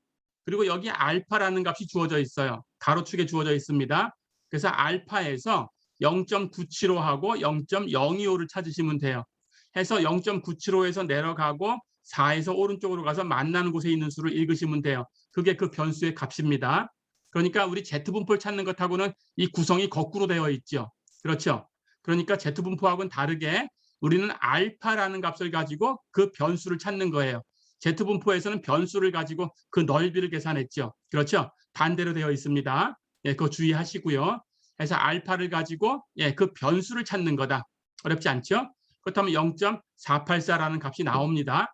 [SPEAKER 1] 그리고 여기 알파라는 값이 주어져 있어요. 가로축에 주어져 있습니다. 그래서 알파에서 0.975하고 0.025를 찾으시면 돼요. 해서 0.975에서 내려가고 4에서 오른쪽으로 가서 만나는 곳에 있는 수를 읽으시면 돼요. 그게 그 변수의 값입니다. 그러니까 우리 Z분포를 찾는 것하고는 이 구성이 거꾸로 되어 있죠. 그렇죠? 그러니까 Z분포하고는 다르게 우리는 알파라는 값을 가지고 그 변수를 찾는 거예요. Z분포에서는 변수를 가지고 그 넓이를 계산했죠. 그렇죠? 반대로 되어 있습니다. 예, 그거 주의하시고요. 그래서 알파를 가지고 예, 그 변수를 찾는 거다. 어렵지 않죠? 그렇다면 0.484라는 값이 나옵니다.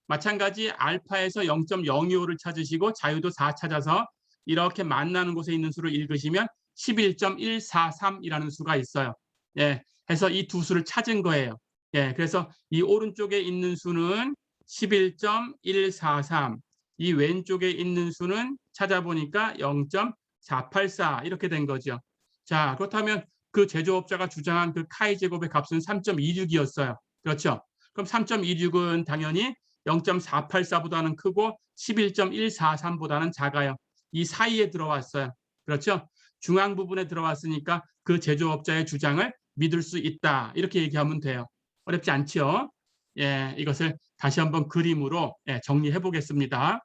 [SPEAKER 1] 마찬가지 알파에서 0.025를 찾으시고 자유도 4 찾아서 이렇게 만나는 곳에 있는 수를 읽으시면 11.143이라는 수가 있어요. 예, 해서 이 두 수를 찾은 거예요. 예, 그래서 이 오른쪽에 있는 수는 11.143, 이 왼쪽에 있는 수는 찾아보니까 0.484 이렇게 된 거죠. 자, 그렇다면 그 제조업자가 주장한 그 카이 제곱의 값은 3.26이었어요. 그렇죠? 그럼 3.26은 당연히 0.484보다는 크고 11.143보다는 작아요. 이 사이에 들어왔어요. 그렇죠? 중앙 부분에 들어왔으니까 그 제조업자의 주장을 믿을 수 있다. 이렇게 얘기하면 돼요. 어렵지 않죠? 예, 이것을 다시 한번 그림으로 예, 정리해 보겠습니다.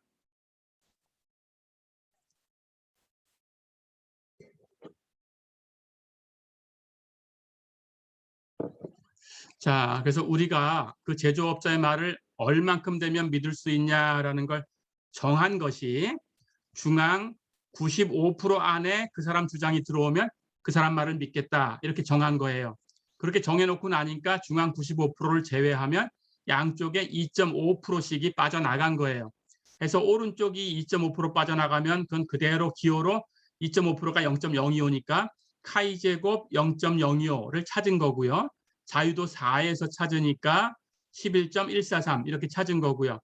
[SPEAKER 1] 자, 그래서 우리가 그 제조업자의 말을 얼만큼 되면 믿을 수 있냐라는 걸 정한 것이 중앙 95% 안에 그 사람 주장이 들어오면 그 사람 말을 믿겠다 이렇게 정한 거예요. 그렇게 정해놓고 나니까 중앙 95%를 제외하면 양쪽에 2.5%씩이 빠져나간 거예요. 그래서 오른쪽이 2.5% 빠져나가면 그건 그대로 기호로 2.5%가 0.025니까 카이 제곱 0.025를 찾은 거고요. 자유도 4에서 찾으니까 11.143 이렇게 찾은 거고요.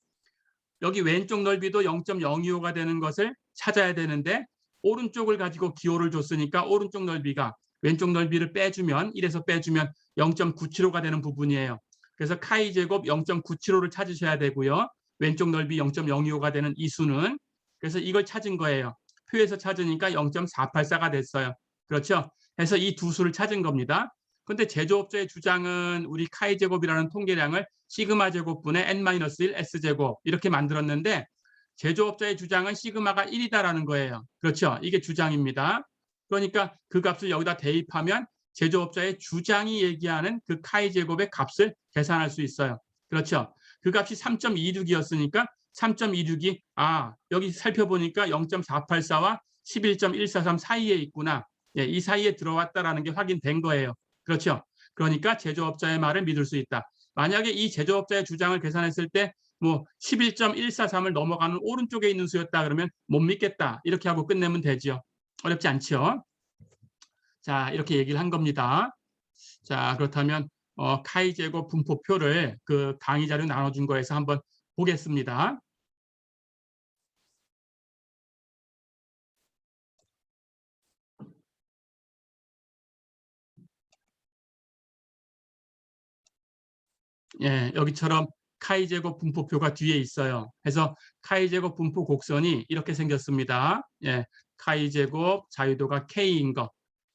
[SPEAKER 1] 여기 왼쪽 넓이도 0.025가 되는 것을 찾아야 되는데 오른쪽을 가지고 기호를 줬으니까 오른쪽 넓이가 왼쪽 넓이를 빼주면 1에서 빼주면 0.975가 되는 부분이에요. 그래서 카이 제곱 0.975를 찾으셔야 되고요. 왼쪽 넓이 0.025가 되는 이 수는 그래서 이걸 찾은 거예요. 표에서 찾으니까 0.484가 됐어요. 그렇죠? 그래서 이 두 수를 찾은 겁니다. 근데 제조업자의 주장은 우리 카이 제곱이라는 통계량을 시그마 제곱분의 n-1 s제곱 이렇게 만들었는데 제조업자의 주장은 시그마가 1이다라는 거예요. 그렇죠? 이게 주장입니다. 그러니까 그 값을 여기다 대입하면 제조업자의 주장이 얘기하는 그 카이 제곱의 값을 계산할 수 있어요. 그렇죠? 그 값이 3.26이었으니까 3.26이 여기 살펴보니까 0.484와 11.143 사이에 있구나. 예, 이 사이에 들어왔다라는 게 확인된 거예요. 그렇죠? 그러니까 제조업자의 말을 믿을 수 있다. 만약에 이 제조업자의 주장을 계산했을 때 뭐 11.143을 넘어가는 오른쪽에 있는 수였다 그러면 못 믿겠다. 이렇게 하고 끝내면 되죠. 어렵지 않죠? 자, 이렇게 얘기를 한 겁니다. 자, 그렇다면 카이 제곱 분포표를 그 강의 자료 나눠준 거에서 한번 보겠습니다. 예, 여기처럼 카이 제곱 분포표가 뒤에 있어요. 그래서 카이 제곱 분포 곡선이 이렇게 생겼습니다. 예, 카이 제곱 자유도가 K인 거.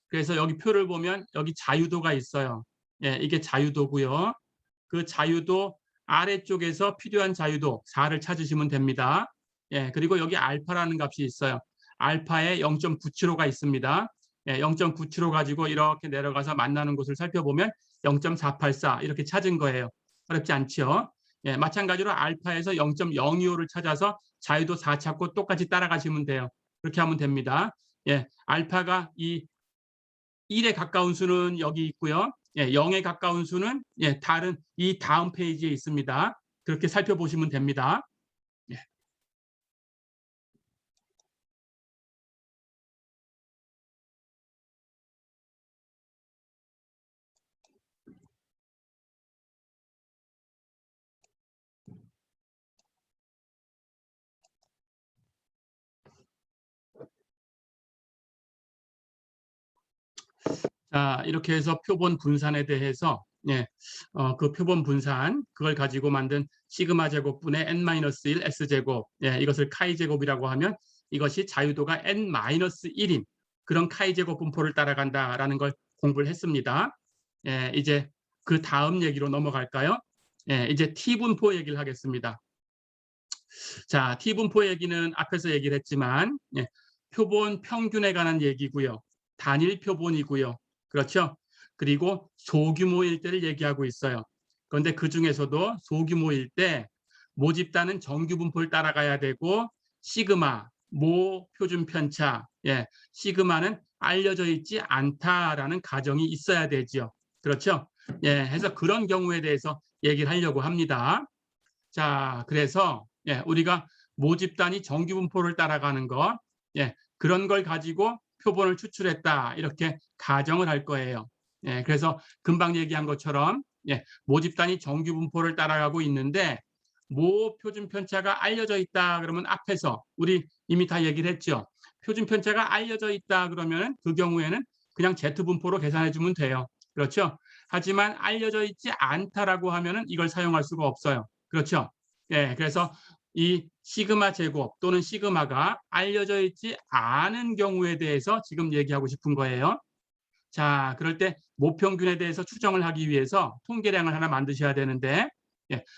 [SPEAKER 1] 그래서 여기 표를 보면 여기 자유도가 있어요. 예, 이게 자유도고요. 그 자유도 아래쪽에서 필요한 자유도 4를 찾으시면 됩니다. 예, 그리고 여기 알파라는 값이 있어요. 알파에 0.975가 있습니다. 0.97로 가지고 이렇게 내려가서 만나는 곳을 살펴보면 0.484 이렇게 찾은 거예요. 어렵지 않죠? 마찬가지로 알파에서 0.025를 찾아서 자유도 4 찾고 똑같이 따라가시면 돼요. 그렇게 하면 됩니다. 알파가 이 1에 가까운 수는 여기 있고요. 0에 가까운 수는 다른 이 다음 페이지에 있습니다. 그렇게 살펴보시면 됩니다. 자, 이렇게 해서 표본 분산에 대해서 그 표본 분산 그걸 가지고 만든 시그마 제곱분의 n-1 s제곱 이것을 카이 제곱이라고 하면 이것이 자유도가 n-1인 그런 카이 제곱 분포를 따라간다라는 걸 공부를 했습니다. 이제 그 다음 얘기로 넘어갈까요? 이제 t 분포 얘기를 하겠습니다. 자, t 분포 얘기는 앞에서 얘기를 했지만 표본 평균에 관한 얘기고요. 단일 표본이고요. 그렇죠? 그리고 소규모일 때를 얘기하고 있어요. 그런데 그 중에서도 소규모일 때 모집단은 정규 분포를 따라가야 되고 시그마, 모 표준 편차, 시그마는 알려져 있지 않다라는 가정이 있어야 되죠. 그렇죠? 해서 그런 경우에 대해서 얘기를 하려고 합니다. 자, 그래서 우리가 모집단이 정규 분포를 따라가는 것, 그런 걸 가지고 표본을 추출했다 이렇게 가정을 할 거예요. 그래서 금방 얘기한 것처럼 모집단이 정규 분포를 따라가고 있는데 모 표준 편차가 알려져 있다 그러면 앞에서 우리 이미 다 얘기를 했죠. 표준 편차가 알려져 있다 그러면 그 경우에는 그냥 Z 분포로 계산해 주면 돼요. 그렇죠? 하지만 알려져 있지 않다라고 하면은 이걸 사용할 수가 없어요. 그렇죠? 그래서 이 시그마 제곱 또는 시그마가 알려져 있지 않은 경우에 대해서 지금 얘기하고 싶은 거예요. 자, 그럴 때 모평균에 대해서 추정을 하기 위해서 통계량을 하나 만드셔야 되는데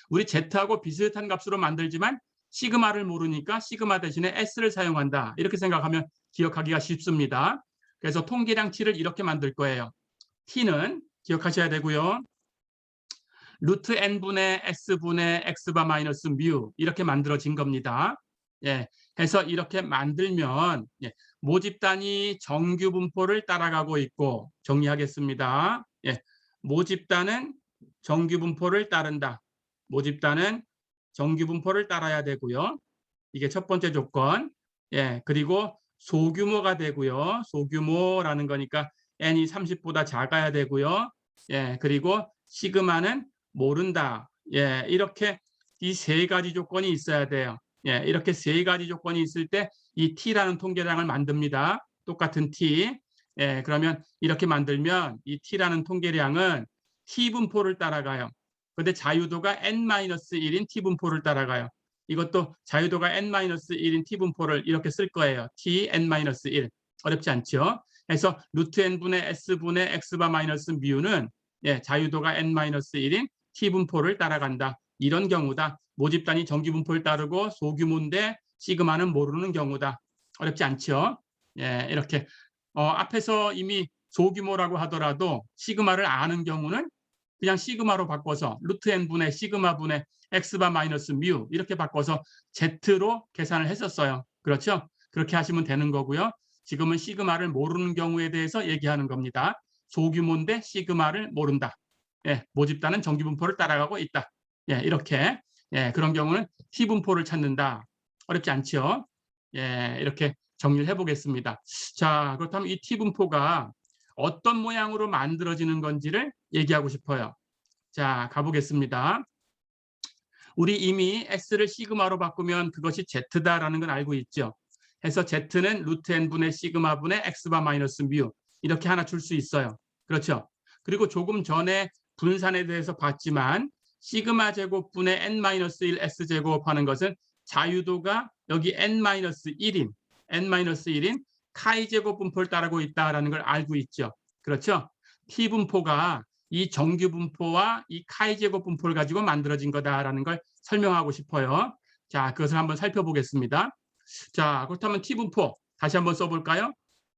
[SPEAKER 1] 우리 Z하고 비슷한 값으로 만들지만 시그마를 모르니까 시그마 대신에 S를 사용한다. 이렇게 생각하면 기억하기가 쉽습니다. 그래서 통계량 T를 이렇게 만들 거예요. T는 기억하셔야 되고요. 루트 n분의 s분의 x바 마이너스 뮤 이렇게 만들어진 겁니다. 해서 이렇게 만들면 모집단이 정규 분포를 따라가고 있고 정리하겠습니다. 모집단은 정규 분포를 따른다. 모집단은 정규 분포를 따라야 되고요. 이게 첫 번째 조건. 그리고 소규모가 되고요. 소규모라는 거니까 n이 30보다 작아야 되고요. 그리고 시그마는 모른다. 이렇게 이 세 가지 조건이 있어야 돼요. 이렇게 세 가지 조건이 있을 때 이 T라는 통계량을 만듭니다. 똑같은 T. 그러면 이렇게 만들면 이 T라는 통계량은 T 분포를 따라가요. 그런데 자유도가 n-1인 T 분포를 따라가요. 이것도 자유도가 n-1인 T 분포를 이렇게 쓸 거예요. T n-1. 어렵지 않죠? 그래서 루트 n분의 s분의 x바 마이너스 뮤는 자유도가 n-1인 T 분포를 따라간다. 이런 경우다. 모집단이 정규 분포를 따르고 소규모인데 시그마는 모르는 경우다. 어렵지 않죠? 이렇게 앞에서 이미 소규모라고 하더라도 시그마를 아는 경우는 그냥 시그마로 바꿔서 루트 n분의 시그마분의 x바 마이너스 뮤 이렇게 바꿔서 z로 계산을 했었어요. 그렇죠? 그렇게 하시면 되는 거고요. 지금은 시그마를 모르는 경우에 대해서 얘기하는 겁니다. 소규모인데 시그마를 모른다. 모집단은 정규 분포를 따라가고 있다. 이렇게 그런 경우는 T 분포를 찾는다. 어렵지 않죠? 이렇게 정리를 해보겠습니다. 자, 그렇다면 이 T 분포가 어떤 모양으로 만들어지는 건지를 얘기하고 싶어요. 자, 가보겠습니다. 우리 이미 S를 시그마로 바꾸면 그것이 Z다라는 건 알고 있죠. 해서 Z는 루트 n분의 시그마분의 X바 마이너스 뮤 이렇게 하나 줄 수 있어요. 그렇죠? 그리고 조금 전에 분산에 대해서 봤지만 시그마 제곱분의 n-1 S제곱 하는 것은 자유도가 여기 n-1인 카이 제곱 분포를 따르고 있다는 걸 알고 있죠. 그렇죠? T 분포가 이 정규 분포와 이 카이 제곱 분포를 가지고 만들어진 거다라는 걸 설명하고 싶어요. 자, 그것을 한번 살펴보겠습니다. 자, 그렇다면 T 분포 다시 한번 써볼까요?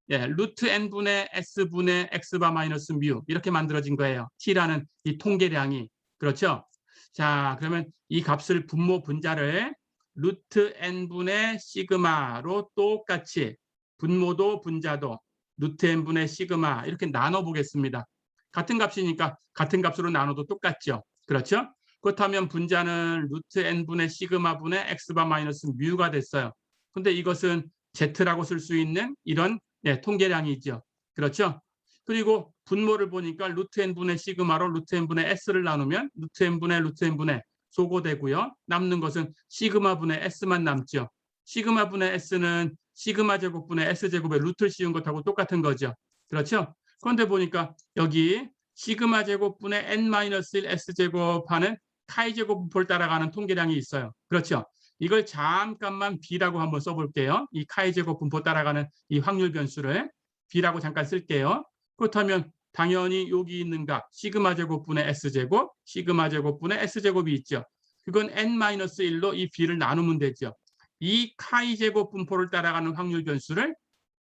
[SPEAKER 1] 예, 루트 n분의 s분의 x바 마이너스 뮤 이렇게 만들어진 거예요. t라는 이 통계량이. 그렇죠? 자, 그러면 이 값을 분모 분자를 루트 n분의 시그마로 똑같이 분모도 분자도 루트 n분의 시그마 이렇게 나눠 보겠습니다. 같은 값이니까 같은 값으로 나눠도 똑같죠. 그렇죠? 그렇다면 분자는 루트 n분의 시그마분의 x바 마이너스 뮤가 됐어요. 근데 이것은 z라고 쓸 수 있는 이런 통계량이죠. 그렇죠? 그리고 분모를 보니까 루트 n분의 시그마로 루트 n분의 s를 나누면 루트 n분의 소거되고요. 남는 것은 시그마분의 s만 남죠. 시그마분의 s는 시그마 제곱분의 s제곱의 루트를 씌운 것하고 똑같은 거죠. 그렇죠? 그런데 보니까 여기 시그마 제곱분의 n-1 s제곱하는 카이 제곱 분포를 따라가는 통계량이 있어요. 그렇죠? 이걸 잠깐만 b라고 한번 써볼게요. 이 카이 제곱 분포 따라가는 이 확률 변수를 b라고 잠깐 쓸게요. 그렇다면 당연히 여기 있는 값 시그마 제곱분의 s제곱, 시그마 제곱분의 s제곱이 있죠. 그건 n-1로 이 b를 나누면 되죠. 이 카이 제곱 분포를 따라가는 확률 변수를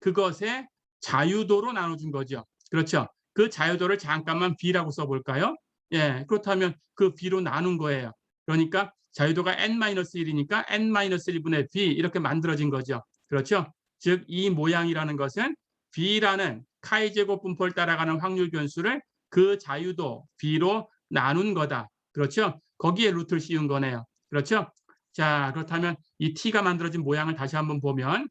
[SPEAKER 1] 그것의 자유도로 나눠준 거죠. 그렇죠? 그 자유도를 잠깐만 b라고 써볼까요? 예, 그렇다면 그 b로 나눈 거예요. 그러니까 자유도가 n-1이니까 n-1분의 b 이렇게 만들어진 거죠. 그렇죠? 즉 이 모양이라는 것은 b라는 카이 제곱 분포를 따라가는 확률 변수를 그 자유도 b로 나눈 거다. 그렇죠? 거기에 루트를 씌운 거네요. 그렇죠? 자, 그렇다면 이 t가 만들어진 모양을 다시 한번 보면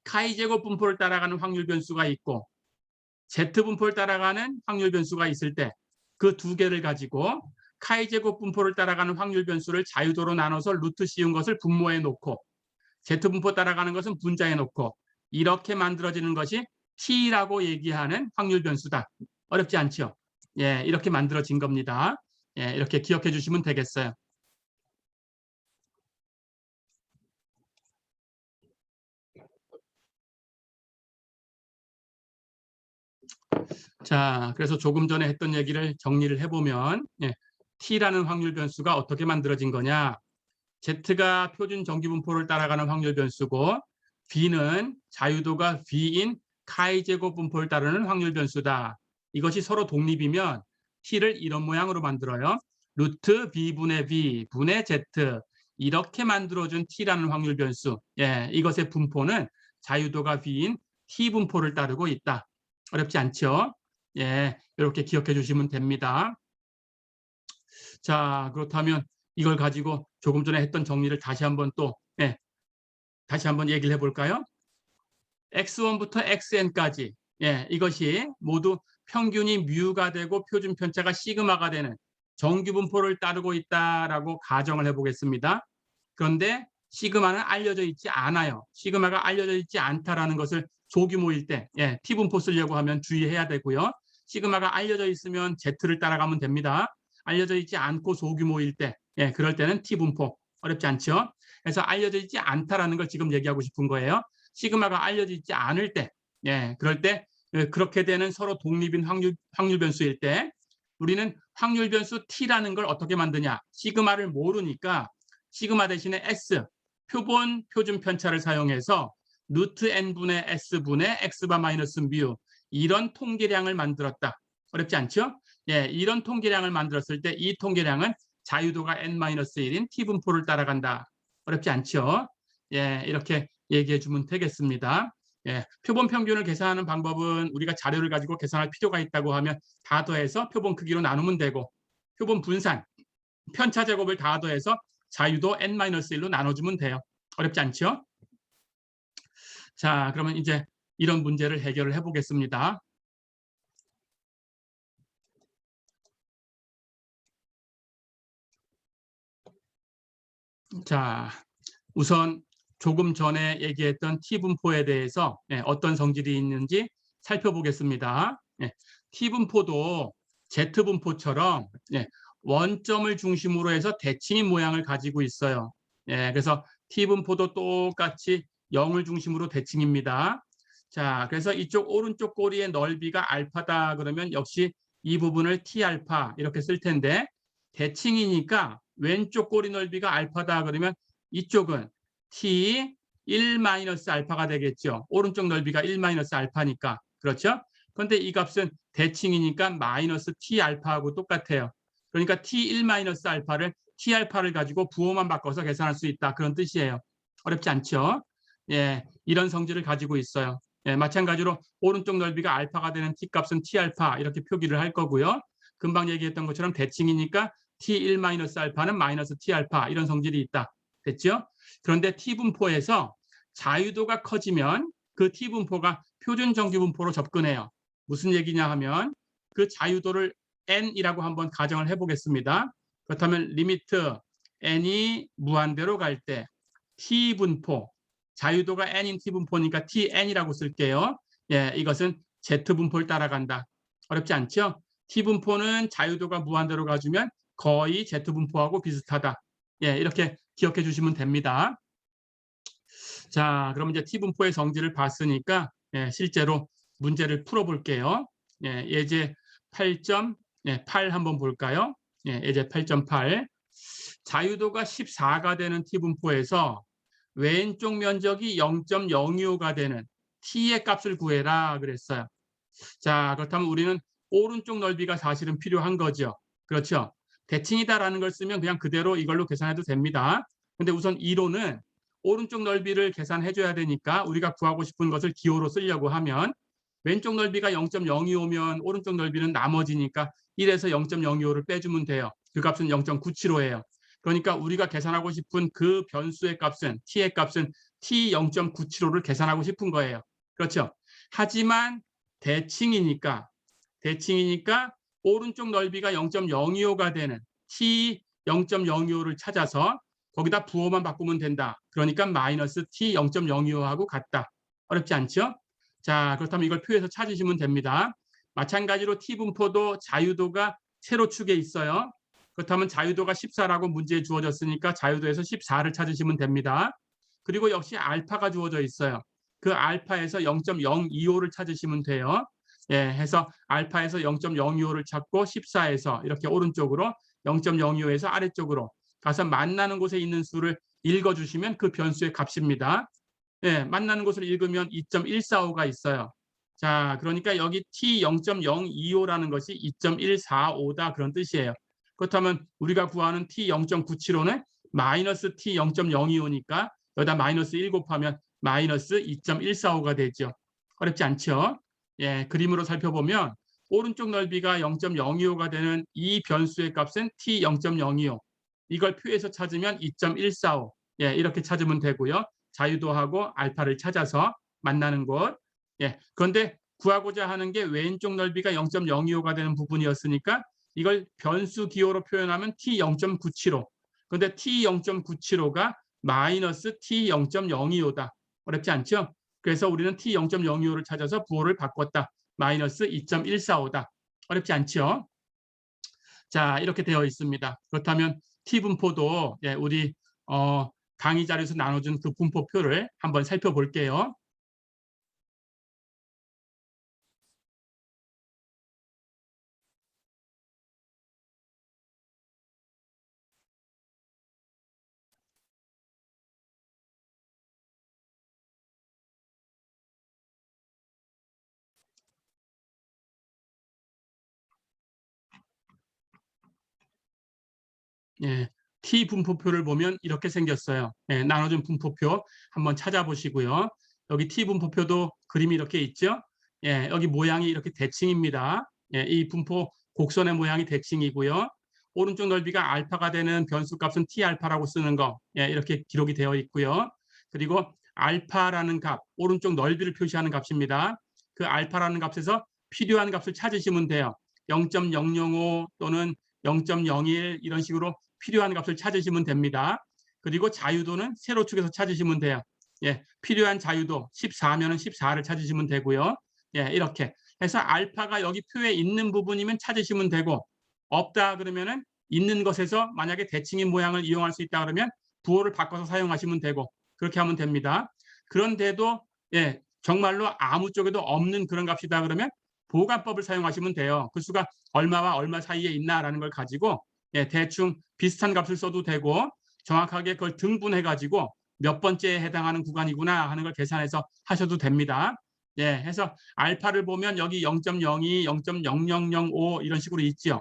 [SPEAKER 1] 카이 제곱 분포를 따라가는 확률 변수가 있고 z 분포를 따라가는 확률 변수가 있을 때 그 두 개를 가지고 카이 제곱 분포를 따라가는 확률 변수를 자유도로 나눠서 루트 씌운 것을 분모에 놓고 z 분포 따라가는 것은 분자에 놓고 이렇게 만들어지는 것이 t라고 얘기하는 확률 변수다. 어렵지 않죠? 예, 이렇게 만들어진 겁니다. 예, 이렇게 기억해 주시면 되겠어요. 자, 그래서 조금 전에 했던 얘기를 정리를 해보면 t라는 확률 변수가 어떻게 만들어진 거냐. z가 표준 정기분포를 따라가는 확률 변수고 b는 자유도가 b인 카이 제곱 분포를 따르는 확률 변수다. 이것이 서로 독립이면 t를 이런 모양으로 만들어요. 루트 b분의 b 분의 z 이렇게 만들어준 t라는 확률 변수. 예, 이것의 분포는 자유도가 b인 t 분포를 따르고 있다. 어렵지 않죠? 예, 이렇게 기억해 주시면 됩니다. 자, 그렇다면 이걸 가지고 조금 전에 했던 정리를 다시 한번 다시 한번 얘기를 해볼까요? x1부터 xn까지 이것이 모두 평균이 뮤가 되고 표준 편차가 시그마가 되는 정규 분포를 따르고 있다라고 가정을 해보겠습니다. 그런데 시그마는 알려져 있지 않아요. 시그마가 알려져 있지 않다라는 것을 소규모일 때 t 분포 쓰려고 하면 주의해야 되고요. 시그마가 알려져 있으면 z를 따라가면 됩니다. 알려져 있지 않고 소규모일 때 그럴 때는 t 분포. 어렵지 않죠? 그래서 알려져 있지 않다라는 걸 지금 얘기하고 싶은 거예요. 시그마가 알려져 있지 않을 때 그럴 때 그렇게 되는 서로 독립인 확률 변수일 때 우리는 확률 변수 t라는 걸 어떻게 만드냐. 시그마를 모르니까 시그마 대신에 s 표본 표준 편차를 사용해서 루트 n분의 s분의 x바 마이너스 뮤 이런 통계량을 만들었다. 어렵지 않죠? 이런 통계량을 만들었을 때 이 통계량은 자유도가 n-1인 t분포를 따라간다. 어렵지 않죠? 이렇게 얘기해 주면 되겠습니다. 표본 평균을 계산하는 방법은 우리가 자료를 가지고 계산할 필요가 있다고 하면 다 더해서 표본 크기로 나누면 되고 표본 분산, 편차 제곱을 다 더해서 자유도 n-1로 나눠주면 돼요. 어렵지 않죠? 자, 그러면 이제 이런 문제를 해결을 해보겠습니다. 자, 우선 조금 전에 얘기했던 T분포에 대해서 어떤 성질이 있는지 살펴보겠습니다. T분포도 Z분포처럼 원점을 중심으로 해서 대칭인 모양을 가지고 있어요. 그래서 T분포도 똑같이 0을 중심으로 대칭입니다. 자, 그래서 이쪽 오른쪽 꼬리의 넓이가 알파다 그러면 역시 이 부분을 T알파 이렇게 쓸 텐데 대칭이니까 왼쪽 꼬리 넓이가 알파다 그러면 이쪽은 T 1 마이너스 알파가 되겠죠. 오른쪽 넓이가 1 마이너스 알파니까. 그렇죠? 그런데 이 값은 대칭이니까 마이너스 t 알파하고 똑같아요. 그러니까 t1 마이너스 알파를 t 알파를 가지고 부호만 바꿔서 계산할 수 있다. 그런 뜻이에요. 어렵지 않죠? 예, 이런 성질을 가지고 있어요. 예, 마찬가지로 오른쪽 넓이가 알파가 되는 t 값은 t 알파 이렇게 표기를 할 거고요. 금방 얘기했던 것처럼 대칭이니까 t1 마이너스 알파는 마이너스 t 알파 이런 성질이 있다. 됐죠? 그런데 t 분포에서 자유도가 커지면 그 t 분포가 표준 정규 분포로 접근해요. 무슨 얘기냐 하면 그 자유도를 n이라고 한번 가정을 해보겠습니다. 그렇다면 리미트 n이 무한대로 갈 때 t 분포, 자유도가 n인 t 분포니까 tn이라고 쓸게요. 예, 이것은 z 분포를 따라간다. 어렵지 않죠? t 분포는 자유도가 무한대로 가주면 거의 z 분포하고 비슷하다. 예, 이렇게 기억해 주시면 됩니다. 자, 그럼 이제 t 분포의 성질을 봤으니까 예, 실제로 문제를 풀어볼게요. 예, 예제 8.8 한번 볼까요? 예, 예제 8.8 자유도가 14가 되는 t 분포에서 왼쪽 면적이 0.025가 되는 t의 값을 구해라 그랬어요. 자, 그렇다면 우리는 오른쪽 넓이가 사실은 필요한 거죠. 그렇죠? 대칭이다라는 걸 쓰면 그냥 그대로 이걸로 계산해도 됩니다. 근데 우선 이론은 오른쪽 넓이를 계산해 줘야 되니까 우리가 구하고 싶은 것을 기호로 쓰려고 하면 왼쪽 넓이가 0.025면 오른쪽 넓이는 나머지니까 1에서 0.025를 빼주면 돼요. 그 값은 0.975예요. 그러니까 우리가 계산하고 싶은 그 변수의 값은 t의 값은 t 0.975를 계산하고 싶은 거예요. 그렇죠? 하지만 대칭이니까 오른쪽 넓이가 0.025가 되는 t 0.025를 찾아서 거기다 부호만 바꾸면 된다. 그러니까 마이너스 t 0.025하고 같다. 어렵지 않죠? 자, 그렇다면 이걸 표에서 찾으시면 됩니다. 마찬가지로 t 분포도 자유도가 세로축에 있어요. 그렇다면 자유도가 14라고 문제에 주어졌으니까 자유도에서 14를 찾으시면 됩니다. 그리고 역시 알파가 주어져 있어요. 그 알파에서 0.025를 찾으시면 돼요. 예, 해서 알파에서 0.025를 찾고 14에서 이렇게 오른쪽으로 0.025에서 아래쪽으로 가서 만나는 곳에 있는 수를 읽어주시면 그 변수의 값입니다. 예, 만나는 곳을 읽으면 2.145가 있어요. 자, 그러니까 여기 t 0.025라는 것이 2.145다 그런 뜻이에요. 그렇다면 우리가 구하는 t 0.975는 마이너스 t 0.025니까 여기다 마이너스 1 곱하면 마이너스 2.145가 되죠. 어렵지 않죠? 예, 그림으로 살펴보면 오른쪽 넓이가 0.025가 되는 이 변수의 값은 t 0.025. 이걸 표에서 찾으면 2.145. 예, 이렇게 찾으면 되고요. 자유도하고 알파를 찾아서 만나는 곳. 예, 그런데 구하고자 하는 게 왼쪽 넓이가 0.025가 되는 부분이었으니까 이걸 변수 기호로 표현하면 t 0.975. 그런데 t 0.975가 마이너스 t 0.025다. 어렵지 않죠? 그래서 우리는 t 0.025를 찾아서 부호를 바꿨다. 마이너스 2.145다. 어렵지 않죠? 자, 이렇게 되어 있습니다. 그렇다면 t 분포도 예, 우리 강의 자료에서 나눠준 그 분포표를 한번 살펴볼게요. 예, t 분포표를 보면 이렇게 생겼어요. 예, 나눠준 분포표 한번 찾아보시고요. 여기 t 분포표도 그림이 이렇게 있죠. 예, 여기 모양이 이렇게 대칭입니다. 예, 이 분포 곡선의 모양이 대칭이고요. 오른쪽 넓이가 알파가 되는 변수값은 t 알파라고 쓰는 거 예, 이렇게 기록이 되어 있고요. 그리고 알파라는 값, 오른쪽 넓이를 표시하는 값입니다. 그 알파라는 값에서 필요한 값을 찾으시면 돼요. 0.005 또는 0.01 이런 식으로 필요한 값을 찾으시면 됩니다. 그리고 자유도는 세로축에서 찾으시면 돼요. 예, 필요한 자유도 14면은 14를 찾으시면 되고요. 예, 이렇게 해서 알파가 여기 표에 있는 부분이면 찾으시면 되고 없다 그러면은 있는 것에서 만약에 대칭인 모양을 이용할 수 있다 그러면 부호를 바꿔서 사용하시면 되고 그렇게 하면 됩니다. 그런데도 예, 정말로 아무 쪽에도 없는 그런 값이다 그러면 보관법을 사용하시면 돼요. 그 수가 얼마와 얼마 사이에 있나라는 걸 가지고 예, 대충 비슷한 값을 써도 되고 정확하게 그걸 등분해 가지고 몇 번째에 해당하는 구간이구나 하는 걸 계산해서 하셔도 됩니다. 예, 해서 알파를 보면 여기 0.02, 0.0005 이런 식으로 있죠.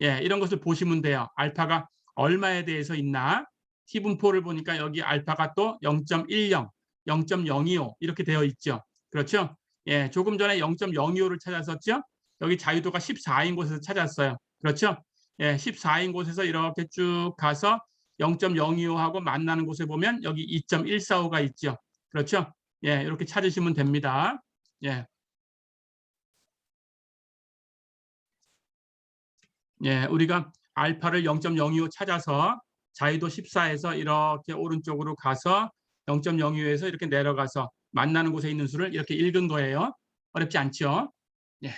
[SPEAKER 1] 예, 이런 것을 보시면 돼요. 알파가 얼마에 대해서 있나? T분포를 보니까 여기 알파가 또 0.10, 0.025 이렇게 되어 있죠. 그렇죠? 예, 조금 전에 0.025를 찾았었죠? 여기 자유도가 14인 곳에서 찾았어요. 그렇죠? 예, 14인 곳에서 이렇게 쭉 가서 0.025하고 만나는 곳에 보면 여기 2.145가 있죠. 그렇죠? 예, 이렇게 찾으시면 됩니다. 예. 예, 우리가 알파를 0.025 찾아서 자유도 14에서 이렇게 오른쪽으로 가서 0.025에서 이렇게 내려가서 만나는 곳에 있는 수를 이렇게 읽은 거예요. 어렵지 않죠? 예.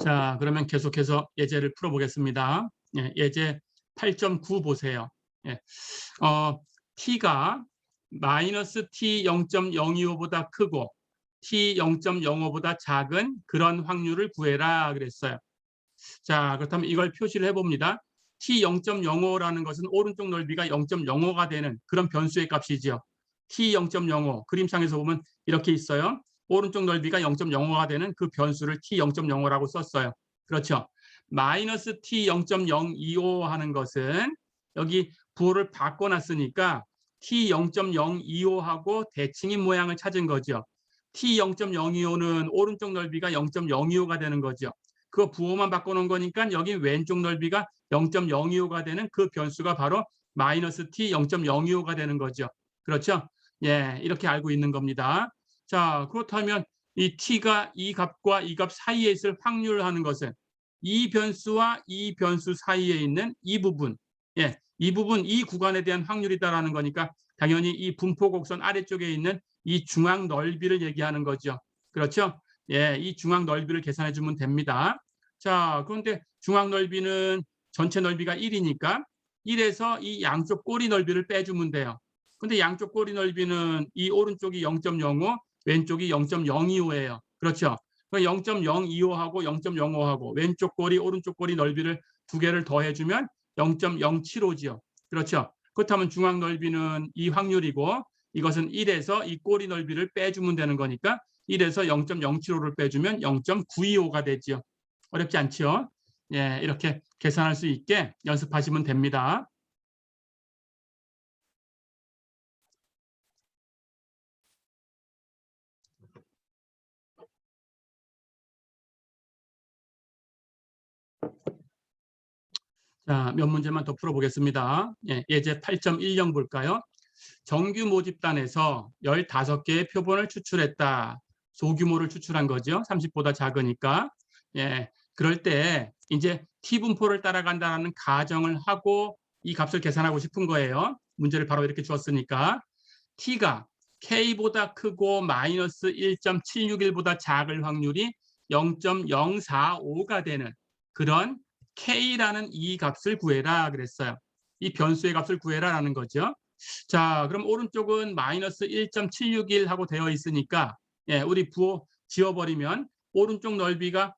[SPEAKER 1] 자, 그러면 계속해서 예제를 풀어보겠습니다. 예, 예제 8.9 보세요. 예, t가 마이너스 t 0.025보다 크고 t 0.05보다 작은 그런 확률을 구해라 그랬어요. 자, 그렇다면 이걸 표시를 해봅니다. t 0.05라는 것은 오른쪽 넓이가 0.05가 되는 그런 변수의 값이죠. t 0.05 그림상에서 보면 이렇게 있어요. 오른쪽 넓이가 0.05가 되는 그 변수를 t 0.05라고 썼어요. 그렇죠. 마이너스 t 0.025 하는 것은 여기 부호를 바꿔놨으니까 t 0.025하고 대칭인 모양을 찾은 거죠. t 0.025는 오른쪽 넓이가 0.025가 되는 거죠. 그 부호만 바꿔놓은 거니까 여기 왼쪽 넓이가 0.025가 되는 그 변수가 바로 마이너스 t 0.025가 되는 거죠. 그렇죠? 예, 이렇게 알고 있는 겁니다. 자, 그렇다면 이 t가 이 값과 이 값 사이에 있을 확률을 하는 것은 이 변수와 이 변수 사이에 있는 이 부분, 예, 이 부분, 이 구간에 대한 확률이다라는 거니까 당연히 이 분포 곡선 아래쪽에 있는 이 중앙 넓이를 얘기하는 거죠. 그렇죠? 예, 이 중앙 넓이를 계산해 주면 됩니다. 자, 그런데 중앙 넓이는 전체 넓이가 1이니까 1에서 이 양쪽 꼬리 넓이를 빼주면 돼요. 근데 양쪽 꼬리 넓이는 이 오른쪽이 0.05, 왼쪽이 0.025예요. 그렇죠? 0.025하고 0.05하고 왼쪽 꼬리, 오른쪽 꼬리 넓이를 두 개를 더해주면 0.075지요. 그렇죠? 그렇다면 중앙 넓이는 이 확률이고 이것은 1에서 이 꼬리 넓이를 빼주면 되는 거니까 1에서 0.075를 빼주면 0.925가 되죠. 어렵지 않죠? 예, 이렇게 계산할 수 있게 연습하시면 됩니다. 자, 몇 문제만 더 풀어보겠습니다. 예, 예제 8.10 볼까요? 정규 모집단에서 15개의 표본을 추출했다. 소규모를 추출한 거죠. 30보다 작으니까. 예, 그럴 때 이제 T분포를 따라간다는 가정을 하고 이 값을 계산하고 싶은 거예요. 문제를 바로 이렇게 주었으니까. T가 K보다 크고 마이너스 1.761보다 작을 확률이 0.045가 되는 그런 K라는 이 값을 구해라 그랬어요. 이 변수의 값을 구해라라는 거죠. 자, 그럼 오른쪽은 마이너스 1.761 하고 되어 있으니까 예, 우리 부호 지워버리면 오른쪽 넓이가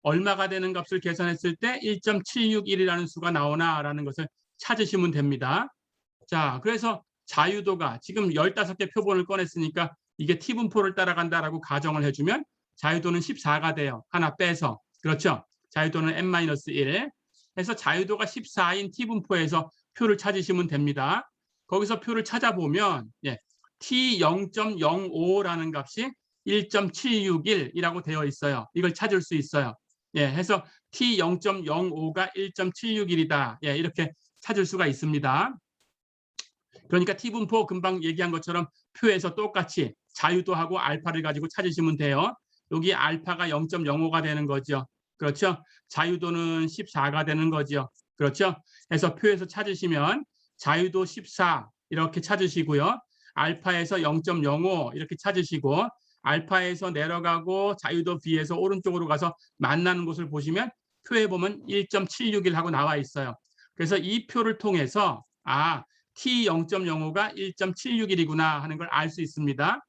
[SPEAKER 1] 얼마가 되는 값을 계산했을 때 1.761이라는 수가 나오나라는 것을 찾으시면 됩니다. 자, 그래서 자유도가 지금 15개 표본을 꺼냈으니까 이게 T분포를 따라간다라고 가정을 해주면 자유도는 14가 돼요. 하나 빼서. 그렇죠? 자유도는 n-1 해서 자유도가 14인 T분포에서 표를 찾으시면 됩니다. 거기서 표를 찾아보면 예, T 0.05라는 값이 1.761이라고 되어 있어요. 이걸 찾을 수 있어요. 예, 해서 T 0.05가 1.761이다. 예, 이렇게 찾을 수가 있습니다. 그러니까 T분포 금방 얘기한 것처럼 표에서 똑같이 자유도하고 알파를 가지고 찾으시면 돼요. 여기 알파가 0.05가 되는 거죠. 그렇죠? 자유도는 14가 되는 거죠. 그렇죠? 그래서 표에서 찾으시면 자유도 14 이렇게 찾으시고요. 알파에서 0.05 이렇게 찾으시고 알파에서 내려가고 자유도 B에서 오른쪽으로 가서 만나는 곳을 보시면 표에 보면 1.761 하고 나와 있어요. 그래서 이 표를 통해서 T 0.05가 1.761이구나 하는 걸 알 수 있습니다.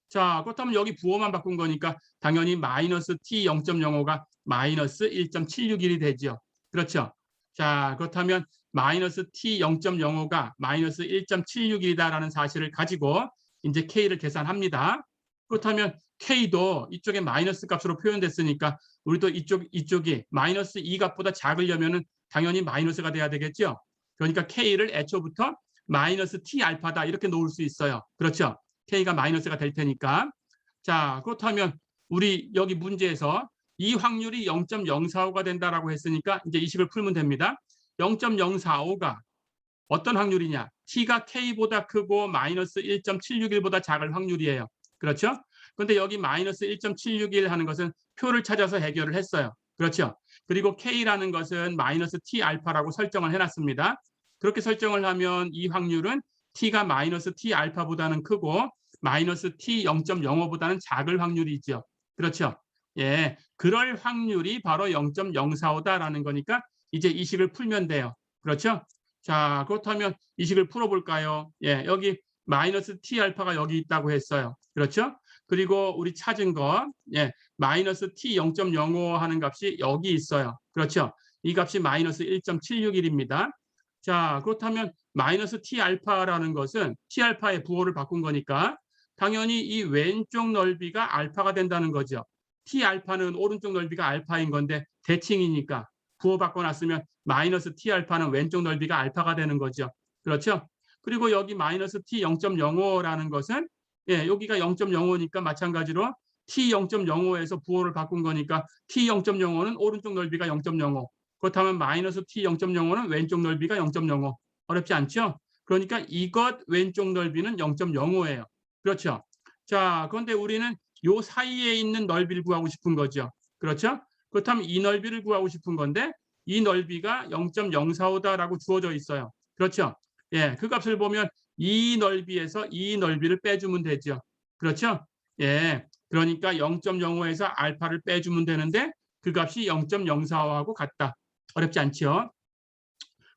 [SPEAKER 1] 자, 그렇다면 여기 부호만 바꾼 거니까 당연히 마이너스 T 0.05가 마이너스 1.761이 되죠. 그렇죠? 자, 그렇다면 마이너스 T 0.05가 마이너스 1.761이다라는 사실을 가지고 이제 K를 계산합니다. 그렇다면 K도 이쪽에 마이너스 값으로 표현됐으니까 우리도 이쪽이 마이너스 2 값보다 작으려면은 당연히 마이너스가 돼야 되겠죠. 그러니까 K를 애초부터 마이너스 T 알파다 이렇게 놓을 수 있어요. 그렇죠? K가 마이너스가 될 테니까. 자, 그렇다면 우리 여기 문제에서 이 확률이 0.045가 된다라고 했으니까 이제 이 식을 풀면 됩니다. 0.045가 어떤 확률이냐? T가 K보다 크고 마이너스 1.761보다 작을 확률이에요. 그렇죠? 그런데 여기 마이너스 1.761 하는 것은 표를 찾아서 해결을 했어요. 그렇죠? 그리고 K라는 것은 마이너스 T 알파라고 설정을 해놨습니다. 그렇게 설정을 하면 이 확률은 T가 마이너스 T 알파보다는 크고 마이너스 T 0.05보다는 작을 확률이죠. 그렇죠? 예, 그럴 확률이 바로 0.045다라는 거니까 이제 이 식을 풀면 돼요. 그렇죠? 자, 그렇다면 이 식을 풀어볼까요? 예, 여기 마이너스 T 알파가 여기 있다고 했어요. 그렇죠? 그리고 우리 찾은 거, 예, 마이너스 T 0.05 하는 값이 여기 있어요. 그렇죠? 이 값이 마이너스 1.761입니다. 자, 그렇다면 마이너스 T 알파라는 것은 T 알파의 부호를 바꾼 거니까 당연히 이 왼쪽 넓이가 알파가 된다는 거죠. T 알파는 오른쪽 넓이가 알파인 건데 대칭이니까 부호 바꿔놨으면 마이너스 T 알파는 왼쪽 넓이가 알파가 되는 거죠. 그렇죠? 그리고 여기 마이너스 T 0.05라는 것은 예, 여기가 0.05니까 마찬가지로 T 0.05에서 부호를 바꾼 거니까 T 0.05는 오른쪽 넓이가 0.05. 그렇다면 마이너스 T 0.05는 왼쪽 넓이가 0.05. 어렵지 않죠? 그러니까 이것 왼쪽 넓이는 0.05예요. 그렇죠? 자, 그런데 우리는 요 사이에 있는 넓이를 구하고 싶은 거죠. 그렇죠? 그렇다면 이 넓이를 구하고 싶은 건데 이 넓이가 0.045다라고 주어져 있어요. 그렇죠? 예, 그 값을 보면 이 넓이에서 이 넓이를 빼주면 되죠. 그렇죠? 예, 그러니까 0.05에서 알파를 빼주면 되는데 그 값이 0.045하고 같다. 어렵지 않죠?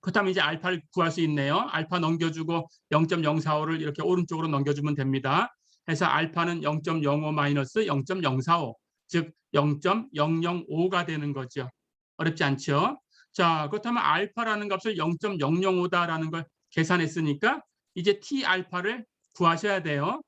[SPEAKER 1] 그렇다면 이제 알파를 구할 수 있네요. 알파 넘겨주고 0.045를 이렇게 오른쪽으로 넘겨주면 됩니다. 해서 알파는 0.05 마이너스 0.045, 즉 0.005가 되는 거죠. 어렵지 않죠? 자, 그렇다면 알파라는 값을 0.005다라는 걸 계산했으니까 이제 T 알파를 구하셔야 돼요.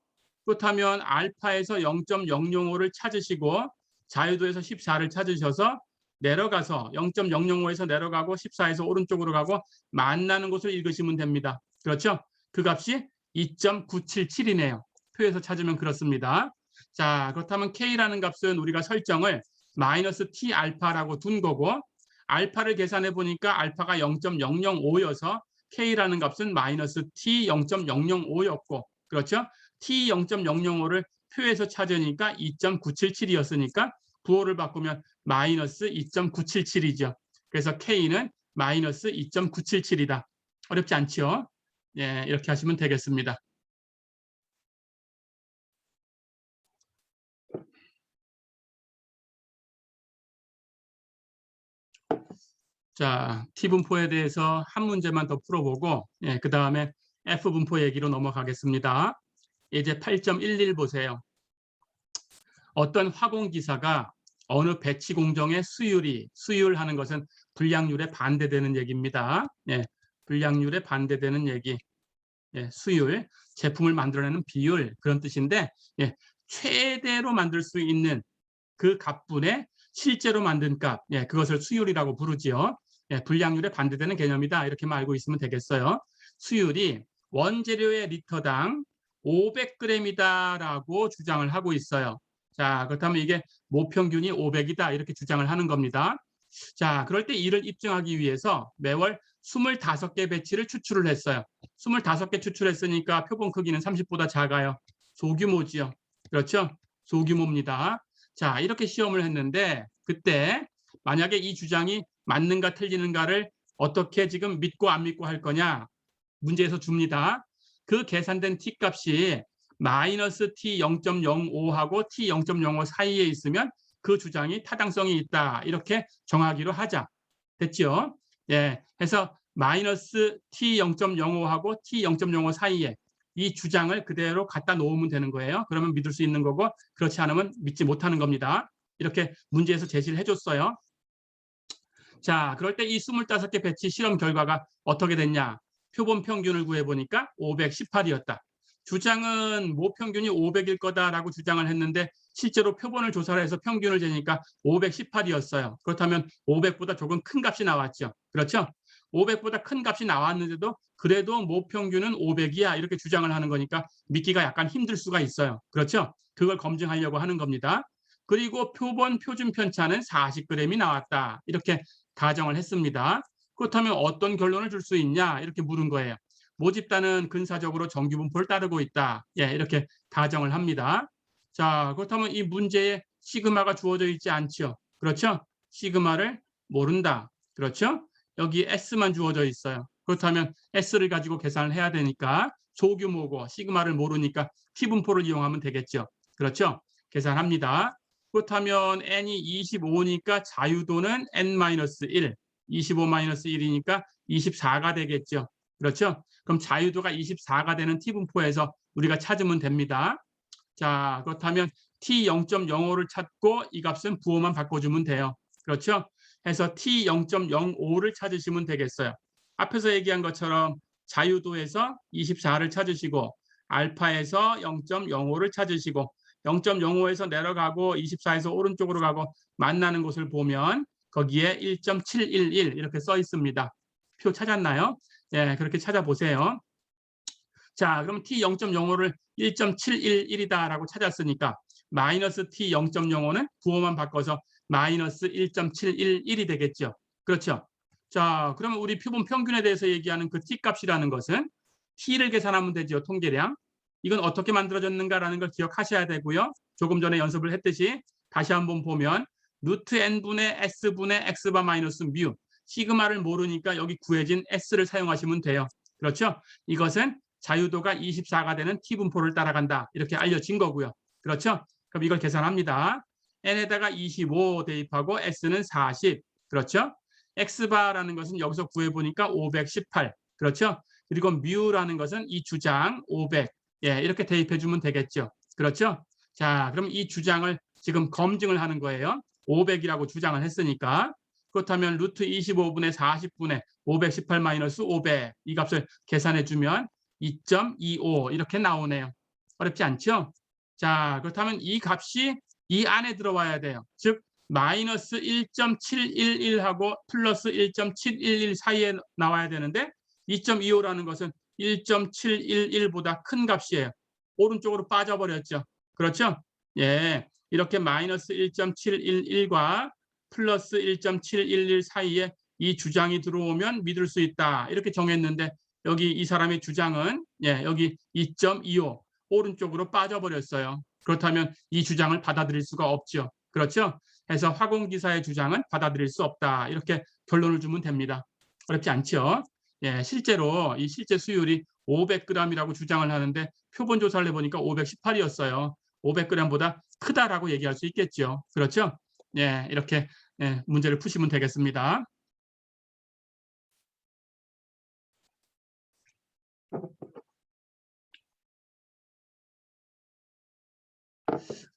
[SPEAKER 1] 그렇다면 알파에서 0.005를 찾으시고 자유도에서 14를 찾으셔서 내려가서 0.005에서 내려가고 14에서 오른쪽으로 가고 만나는 곳을 읽으시면 됩니다. 그렇죠? 그 값이 2.977이네요. 표에서 찾으면 그렇습니다. 자, 그렇다면 K라는 값은 우리가 설정을 마이너스 T 알파라고 둔 거고 알파를 계산해 보니까 알파가 0.005여서 K라는 값은 마이너스 T 0.005였고 그렇죠? T 0.005를 표에서 찾으니까 2.977이었으니까 부호를 바꾸면 마이너스 2.977이죠. 그래서 K는 마이너스 2.977이다. 어렵지 않죠? 예, 이렇게 하시면 되겠습니다. 자, T분포에 대해서 한 문제만 더 풀어보고 예, 그 다음에 F분포 얘기로 넘어가겠습니다. 이제 8.11 보세요. 어떤 화공기사가 어느 배치 공정의 수율하는 것은 불량률에 반대되는 얘기입니다. 예, 불량률에 반대되는 얘기. 예, 수율, 제품을 만들어내는 비율 그런 뜻인데 예, 최대로 만들 수 있는 그 값분의 실제로 만든 값, 예, 그것을 수율이라고 부르지요. 예, 불량률에 반대되는 개념이다. 이렇게만 알고 있으면 되겠어요. 수율이 원재료의 리터당 500g이다라고 주장을 하고 있어요. 자, 그렇다면 이게 모평균이 500이다 이렇게 주장을 하는 겁니다. 자, 그럴 때 이를 입증하기 위해서 매월 25개 배치를 추출을 했어요. 25개 추출했으니까 표본 크기는 30보다 작아요. 소규모지요. 그렇죠? 소규모입니다. 자, 이렇게 시험을 했는데 그때 만약에 이 주장이 맞는가 틀리는가를 어떻게 지금 믿고 안 믿고 할 거냐 문제에서 줍니다. 그 계산된 T값이 마이너스 T 0.05하고 T 0.05 사이에 있으면 그 주장이 타당성이 있다. 이렇게 정하기로 하자. 됐죠? 예, 해서 마이너스 t0.05하고 t0.05 사이에 이 주장을 그대로 갖다 놓으면 되는 거예요. 그러면 믿을 수 있는 거고, 그렇지 않으면 믿지 못하는 겁니다. 이렇게 문제에서 제시를 해줬어요. 자, 그럴 때 이 25개 배치 실험 결과가 어떻게 됐냐? 표본 평균을 구해보니까 518이었다. 주장은 모평균이 500일 거다라고 주장을 했는데 실제로 표본을 조사를 해서 평균을 재니까 518이었어요. 그렇다면 500보다 조금 큰 값이 나왔죠. 그렇죠? 500보다 큰 값이 나왔는데도 그래도 모평균은 500이야 이렇게 주장을 하는 거니까 믿기가 약간 힘들 수가 있어요. 그렇죠? 그걸 검증하려고 하는 겁니다. 그리고 표본 표준 편차는 40g이 나왔다. 이렇게 가정을 했습니다. 그렇다면 어떤 결론을 줄 수 있냐 이렇게 물은 거예요. 모집단은 근사적으로 정규 분포를 따르고 있다. 예, 이렇게 가정을 합니다. 자, 그렇다면 이 문제에 시그마가 주어져 있지 않죠. 그렇죠? 시그마를 모른다. 그렇죠? 여기 S만 주어져 있어요. 그렇다면 S를 가지고 계산을 해야 되니까 소규모고 시그마를 모르니까 T분포를 이용하면 되겠죠. 그렇죠? 계산합니다. 그렇다면 n이 25니까 자유도는 n-1, 25-1이니까 24가 되겠죠. 그렇죠? 그럼 자유도가 24가 되는 T분포에서 우리가 찾으면 됩니다. 자, 그렇다면 T0.05를 찾고 이 값은 부호만 바꿔주면 돼요. 그렇죠? 해서 T0.05를 찾으시면 되겠어요. 앞에서 얘기한 것처럼 자유도에서 24를 찾으시고 알파에서 0.05를 찾으시고 0.05에서 내려가고 24에서 오른쪽으로 가고 만나는 곳을 보면 거기에 1.711 이렇게 써 있습니다. 표 찾았나요? 예, 그렇게 찾아보세요. 자, 그럼 T0.05를 1.711이다라고 찾았으니까 마이너스 T0.05는 부호만 바꿔서 마이너스 1.711이 되겠죠. 그렇죠? 자, 그러면 우리 표본 평균에 대해서 얘기하는 그 T값이라는 것은 T를 계산하면 되죠. 통계량. 이건 어떻게 만들어졌는가라는 걸 기억하셔야 되고요. 조금 전에 연습을 했듯이 다시 한번 보면 루트 n분의 s분의 x바 마이너스 뮤 시그마를 모르니까 여기 구해진 s를 사용하시면 돼요. 그렇죠? 이것은 자유도가 24가 되는 t분포를 따라간다. 이렇게 알려진 거고요. 그렇죠? 그럼 이걸 계산합니다. n에다가 25 대입하고 s는 40. 그렇죠? x바라는 것은 여기서 구해보니까 518. 그렇죠? 그리고 뮤라는 것은 이 주장 500. 예, 이렇게 대입해주면 되겠죠. 그렇죠? 자, 그럼 이 주장을 지금 검증을 하는 거예요. 500이라고 주장을 했으니까. 그렇다면 루트 25분의 40분의 518 마이너스 500 이 값을 계산해주면 2.25 이렇게 나오네요. 어렵지 않죠? 자, 그렇다면 이 값이 이 안에 들어와야 돼요. 즉 마이너스 1.711하고 플러스 1.711 사이에 나와야 되는데 2.25라는 것은 1.711보다 큰 값이에요. 오른쪽으로 빠져버렸죠. 그렇죠? 예, 이렇게 마이너스 1.711과 플러스 1.711 사이에 이 주장이 들어오면 믿을 수 있다. 이렇게 정했는데 여기 이 사람의 주장은 예, 여기 2.25 오른쪽으로 빠져버렸어요. 그렇다면 이 주장을 받아들일 수가 없죠. 그렇죠? 해서 화공기사의 주장은 받아들일 수 없다. 이렇게 결론을 주면 됩니다. 어렵지 않죠? 예, 실제로 이 실제 수율이 500g이라고 주장을 하는데 표본 조사를 해보니까 518이었어요. 500g보다 크다라고 얘기할 수 있겠죠. 그렇죠? 예, 이렇게 예, 문제를 푸시면 되겠습니다.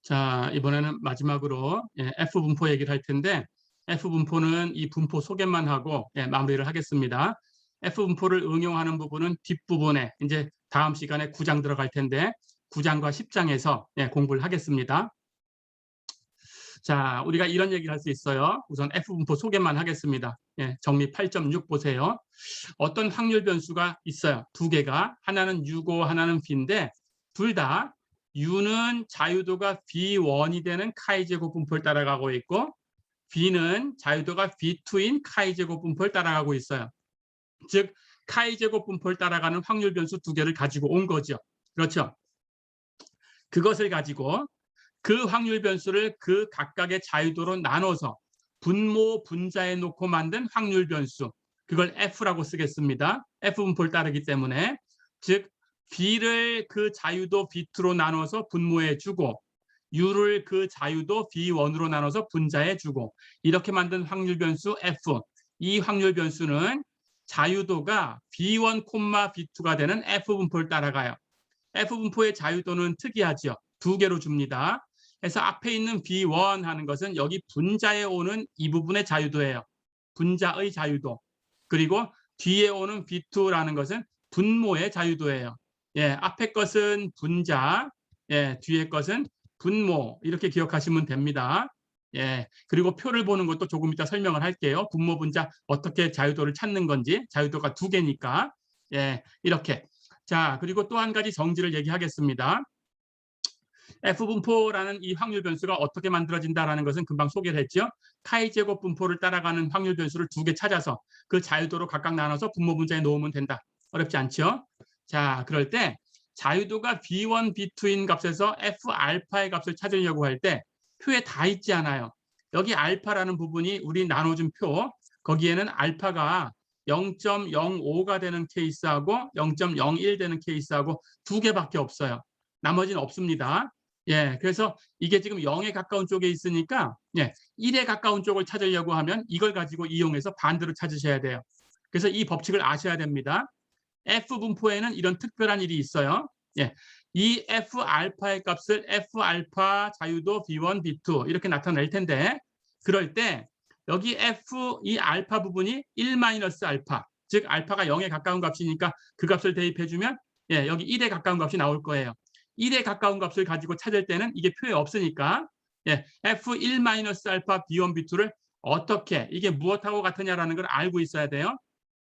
[SPEAKER 1] 자, 이번에는 마지막으로 예, F분포 얘기를 할 텐데 F분포는 이 분포 소개만 하고 예, 마무리를 하겠습니다. F분포를 응용하는 부분은 뒷부분에 이제 다음 시간에 9장 들어갈 텐데 9장과 10장에서 예, 공부를 하겠습니다. 자, 우리가 이런 얘기를 할 수 있어요. 우선 F분포 소개만 하겠습니다. 예, 정리 8.6 보세요. 어떤 확률 변수가 있어요. 두 개가. 하나는 U고 하나는 B인데 둘 다 U는 자유도가 B1이 되는 카이제곱 분포를 따라가고 있고 B는 자유도가 B2인 카이제곱 분포를 따라가고 있어요. 즉 카이제곱 분포를 따라가는 확률 변수 두 개를 가지고 온 거죠. 그렇죠? 그것을 가지고 그 확률 변수를 그 각각의 자유도로 나눠서 분모 분자에 놓고 만든 확률 변수 그걸 F라고 쓰겠습니다. F분포를 따르기 때문에 즉 B를 그 자유도 B2로 나눠서 분모해 주고 U를 그 자유도 B1으로 나눠서 분자해 주고 이렇게 만든 확률 변수 F. 이 확률 변수는 자유도가 B1, B2가 되는 F 분포를 따라가요. F 분포의 자유도는 특이하죠. 두 개로 줍니다. 그래서 앞에 있는 B1 하는 것은 여기 분자에 오는 이 부분의 자유도예요. 분자의 자유도. 그리고 뒤에 오는 B2라는 것은 분모의 자유도예요. 예, 앞에 것은 분자, 예, 뒤에 것은 분모 이렇게 기억하시면 됩니다. 예, 그리고 표를 보는 것도 조금 이따 설명을 할게요. 분모 분자 어떻게 자유도를 찾는 건지 자유도가 두 개니까 예, 이렇게. 자, 그리고 또 한 가지 성질을 얘기하겠습니다. F분포라는 이 확률 변수가 어떻게 만들어진다는 것은 금방 소개를 했죠. 카이 제곱 분포를 따라가는 확률 변수를 두 개 찾아서 그 자유도로 각각 나눠서 분모 분자에 놓으면 된다. 어렵지 않죠? 자, 그럴 때 자유도가 B1, B2인 값에서 F알파의 값을 찾으려고 할 때 표에 다 있지 않아요. 여기 알파라는 부분이 우리 나눠준 표, 거기에는 알파가 0.05가 되는 케이스하고 0.01 되는 케이스하고 두 개밖에 없어요. 나머지는 없습니다. 예, 그래서 이게 지금 0에 가까운 쪽에 있으니까 예, 1에 가까운 쪽을 찾으려고 하면 이걸 가지고 이용해서 반대로 찾으셔야 돼요. 그래서 이 법칙을 아셔야 됩니다. F 분포에는 이런 특별한 일이 있어요. 예, 이 F 알파의 값을 F 알파 자유도 B1, B2 이렇게 나타낼 텐데 그럴 때 여기 F 이 알파 부분이 1 마이너스 알파, 즉 알파가 0에 가까운 값이니까 그 값을 대입해주면 예, 여기 1에 가까운 값이 나올 거예요. 1에 가까운 값을 가지고 찾을 때는 이게 표에 없으니까 예, F1 마이너스 알파 B1, B2를 어떻게 이게 무엇하고 같으냐라는 걸 알고 있어야 돼요.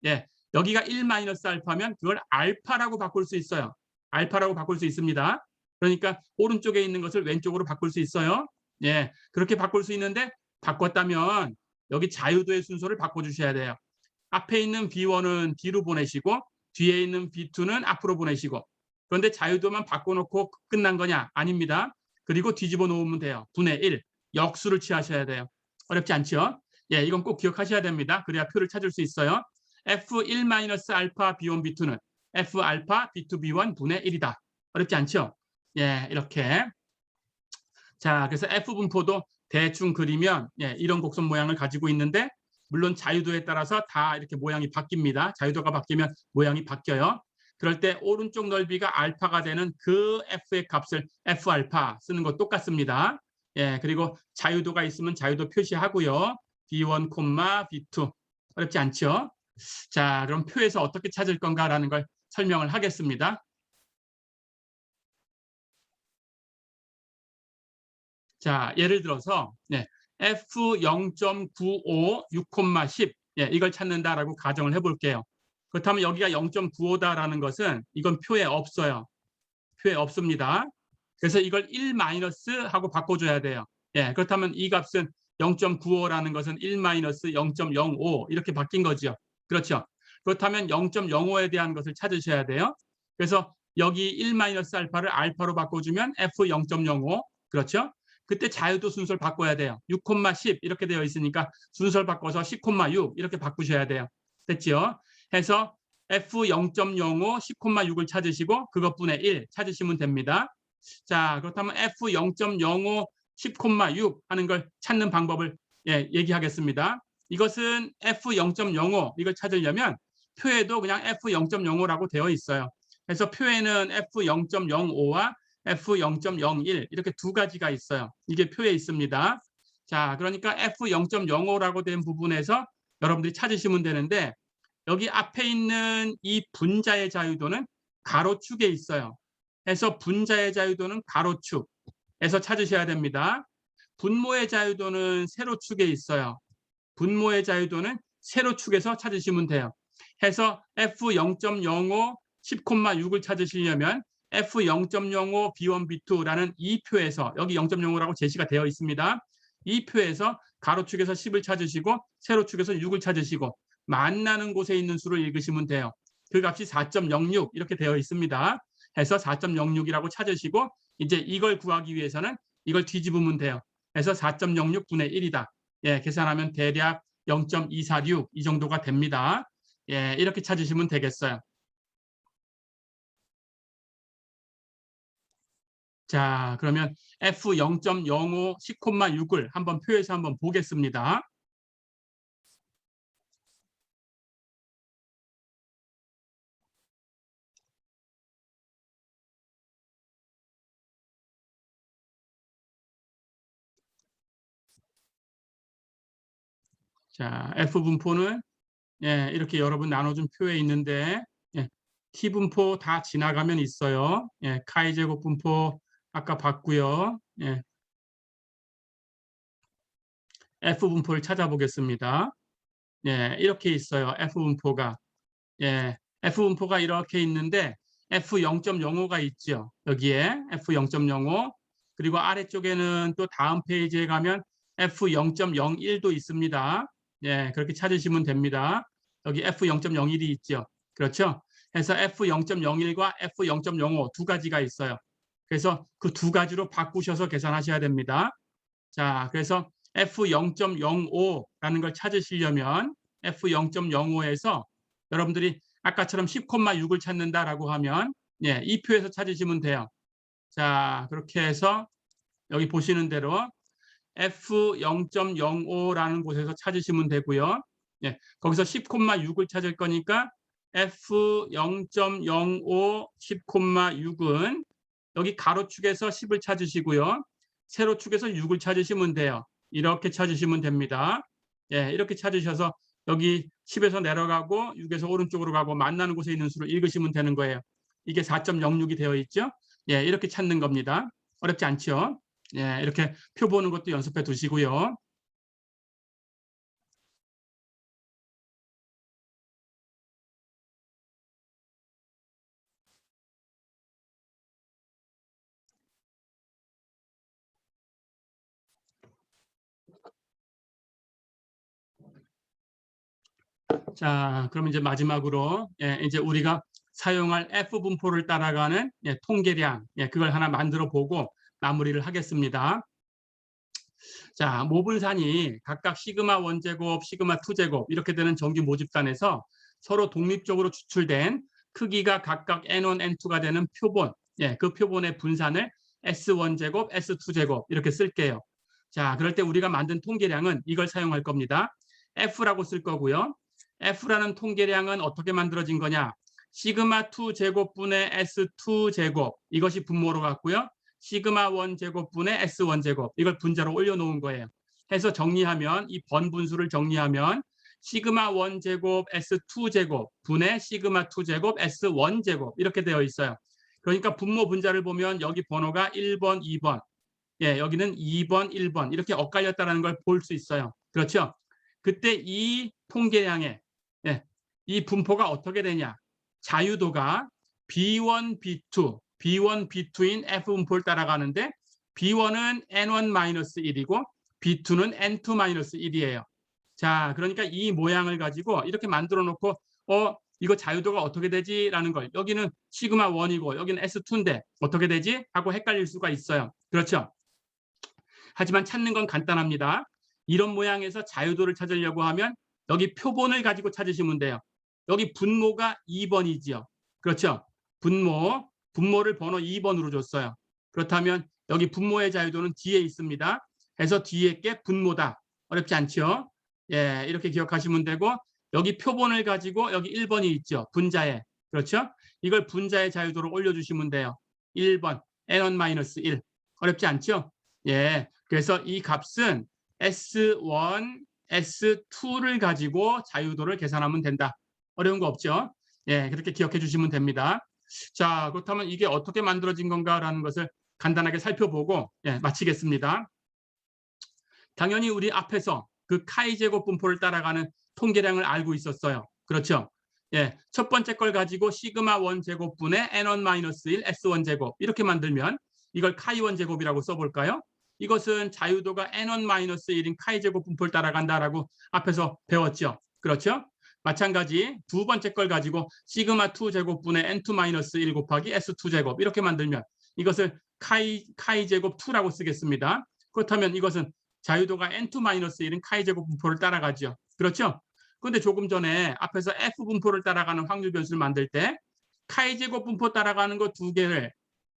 [SPEAKER 1] 예, 여기가 1 마이너스 알파면 그걸 알파라고 바꿀 수 있어요. 알파라고 바꿀 수 있습니다. 그러니까 오른쪽에 있는 것을 왼쪽으로 바꿀 수 있어요. 예, 그렇게 바꿀 수 있는데 바꿨다면 여기 자유도의 순서를 바꿔주셔야 돼요. 앞에 있는 B1은 뒤로 보내시고 뒤에 있는 B2는 앞으로 보내시고 그런데 자유도만 바꿔놓고 끝난 거냐? 아닙니다. 그리고 뒤집어 놓으면 돼요. 분의 1. 역수를 취하셔야 돼요. 어렵지 않죠? 예, 이건 꼭 기억하셔야 됩니다. 그래야 표를 찾을 수 있어요. F1-알파 B1, B2는 F알파 B2, B1 분의 1이다. 어렵지 않죠? 예, 이렇게. 자, 그래서 F분포도 대충 그리면 예, 이런 곡선 모양을 가지고 있는데 물론 자유도에 따라서 다 이렇게 모양이 바뀝니다. 자유도가 바뀌면 모양이 바뀌어요. 그럴 때 오른쪽 넓이가 알파가 되는 그 F의 값을 F알파 쓰는 것 똑같습니다. 예, 그리고 자유도가 있으면 자유도 표시하고요. B1, B2. 어렵지 않죠? 자, 그럼 표에서 어떻게 찾을 건가라는 걸 설명을 하겠습니다. 자, 예를 들어서 네, F0.95, 6,10 예, 이걸 찾는다라고 가정을 해볼게요. 그렇다면 여기가 0.95다라는 것은 이건 표에 없어요. 표에 없습니다. 그래서 이걸 1 마이너스 하고 바꿔줘야 돼요. 예, 그렇다면 이 값은 0.95라는 것은 1 마이너스 0.05 이렇게 바뀐 거죠. 그렇죠. 그렇다면 0.05에 대한 것을 찾으셔야 돼요. 그래서 여기 1 마이너스 알파를 알파로 바꿔주면 F0.05 그렇죠. 그때 자유도 순서를 바꿔야 돼요. 6,10 이렇게 되어 있으니까 순서를 바꿔서 10,6 이렇게 바꾸셔야 돼요. 됐죠? 해서 F0.05, 10,6을 찾으시고 그것분의 1 찾으시면 됩니다. 자, 그렇다면 F0.05, 10,6 하는 걸 찾는 방법을 예, 얘기하겠습니다. 이것은 F0.05 이걸 찾으려면 표에도 그냥 F0.05라고 되어 있어요. 그래서 표에는 F0.05와 F0.01 이렇게 두 가지가 있어요. 이게 표에 있습니다. 자, 그러니까 F0.05라고 된 부분에서 여러분들이 찾으시면 되는데 여기 앞에 있는 이 분자의 자유도는 가로축에 있어요. 그래서 분자의 자유도는 가로축에서 찾으셔야 됩니다. 분모의 자유도는 세로축에 있어요. 분모의 자유도는 세로축에서 찾으시면 돼요. 해서 F0.05, 10,6을 찾으시려면 F0.05 B1, B2라는 이 표에서 여기 0.05라고 제시가 되어 있습니다. 이 표에서 가로축에서 10을 찾으시고 세로축에서 6을 찾으시고 만나는 곳에 있는 수를 읽으시면 돼요. 그 값이 4.06 이렇게 되어 있습니다. 해서 4.06이라고 찾으시고 이제 이걸 구하기 위해서는 이걸 뒤집으면 돼요. 해서 4.06분의 1이다. 예, 계산하면 대략 0.246 이 정도가 됩니다. 예, 이렇게 찾으시면 되겠어요. 자, 그러면 F0.05 10,6을 한번 표에서 한번 보겠습니다. 자, F분포는 이렇게 여러분 나눠준 표에 있는데 T분포 다 지나가면 있어요. 카이 제곱 분포 아까 봤고요. F분포를 찾아보겠습니다. 이렇게 있어요. F분포가. F분포가 이렇게 있는데 F0.05가 있죠. 여기에 F0.05 그리고 아래쪽에는 또 다음 페이지에 가면 F0.01도 있습니다. 그렇게 찾으시면 됩니다. 여기 F0.01이 있죠. 그렇죠? 그래서 F0.01과 F0.05 두 가지가 있어요. 그래서 그 두 가지로 바꾸셔서 계산하셔야 됩니다. 자, 그래서 F0.05라는 걸 찾으시려면 F0.05에서 여러분들이 아까처럼 10,6을 찾는다라고 하면 이 표에서 찾으시면 돼요. 자, 그렇게 해서 여기 보시는 대로 F0.05라는 곳에서 찾으시면 되고요. 거기서 10,6을 찾을 거니까 F0.05 10,6은 여기 가로축에서 10을 찾으시고요. 세로축에서 6을 찾으시면 돼요. 이렇게 찾으시면 됩니다. 이렇게 찾으셔서 여기 10에서 내려가고 6에서 오른쪽으로 가고 만나는 곳에 있는 수를 읽으시면 되는 거예요. 이게 4.06이 되어 있죠. 이렇게 찾는 겁니다. 어렵지 않죠? 이렇게 표 보는 것도 연습해 두시고요. 자, 그럼 이제 마지막으로 이제 우리가 사용할 F분포를 따라가는 통계량 그걸 하나 만들어 보고 마무리를 하겠습니다. 자, 모분산이 각각 시그마 1제곱, 시그마 2제곱 이렇게 되는 정규 모집단에서 서로 독립적으로 추출된 크기가 각각 N1, N2가 되는 표본, 그 표본의 분산을 S1제곱, S2제곱 이렇게 쓸게요. 자, 그럴 때 우리가 만든 통계량은 이걸 사용할 겁니다. F라고 쓸 거고요. F라는 통계량은 어떻게 만들어진 거냐? 시그마 2제곱분의 S2제곱 이것이 분모로 갔고요. 시그마 1제곱분의 S1제곱 이걸 분자로 올려놓은 거예요. 해서 정리하면 이 번분수를 정리하면 시그마 1제곱 S2제곱 분의 시그마 2제곱 S1제곱 이렇게 되어 있어요. 그러니까 분모 분자를 보면 여기 번호가 1번, 2번 여기는 2번, 1번 이렇게 엇갈렸다는 걸 볼 수 있어요. 그렇죠? 그때 이 통계량에 이 분포가 어떻게 되냐? 자유도가 B1, B2, B1, B2인 F분포를 따라가는데 B1은 N1-1이고 B2는 N2-1이에요. 자, 그러니까 이 모양을 가지고 이렇게 만들어 놓고 이거 자유도가 어떻게 되지? 라는 걸 여기는 시그마 1이고 여기는 S2인데 어떻게 되지? 하고 헷갈릴 수가 있어요. 그렇죠? 하지만 찾는 건 간단합니다. 이런 모양에서 자유도를 찾으려고 하면 여기 표본을 가지고 찾으시면 돼요. 여기 분모가 2번이지요. 그렇죠? 분모를 번호 2번으로 줬어요. 그렇다면 여기 분모의 자유도는 뒤에 있습니다. 해서 뒤에 게 분모다. 어렵지 않죠? 이렇게 기억하시면 되고 여기 표본을 가지고 여기 1번이 있죠. 분자에. 그렇죠? 이걸 분자의 자유도로 올려주시면 돼요. 1번, N1-1. 어렵지 않죠? 그래서 이 값은 S1, S2를 가지고 자유도를 계산하면 된다. 어려운 거 없죠? 그렇게 기억해 주시면 됩니다. 자, 그렇다면 이게 어떻게 만들어진 건가라는 것을 간단하게 살펴보고 마치겠습니다. 당연히 우리 앞에서 그 카이 제곱 분포를 따라가는 통계량을 알고 있었어요. 그렇죠? 첫 번째 걸 가지고 시그마 1 제곱분의 N1-1 S1 제곱 이렇게 만들면 이걸 카이 1 제곱이라고 써볼까요? 이것은 자유도가 N1-1인 카이 제곱 분포를 따라간다라고 앞에서 배웠죠. 그렇죠? 마찬가지 두 번째 걸 가지고 시그마 2 제곱분의 N2-1 곱하기 S2 제곱 이렇게 만들면 이것을 카이 제곱 2라고 쓰겠습니다. 그렇다면 이것은 자유도가 N2-1인 카이 제곱 분포를 따라가죠. 그렇죠? 그런데 조금 전에 앞에서 F 분포를 따라가는 확률 변수를 만들 때 카이 제곱 분포 따라가는 거 두 개를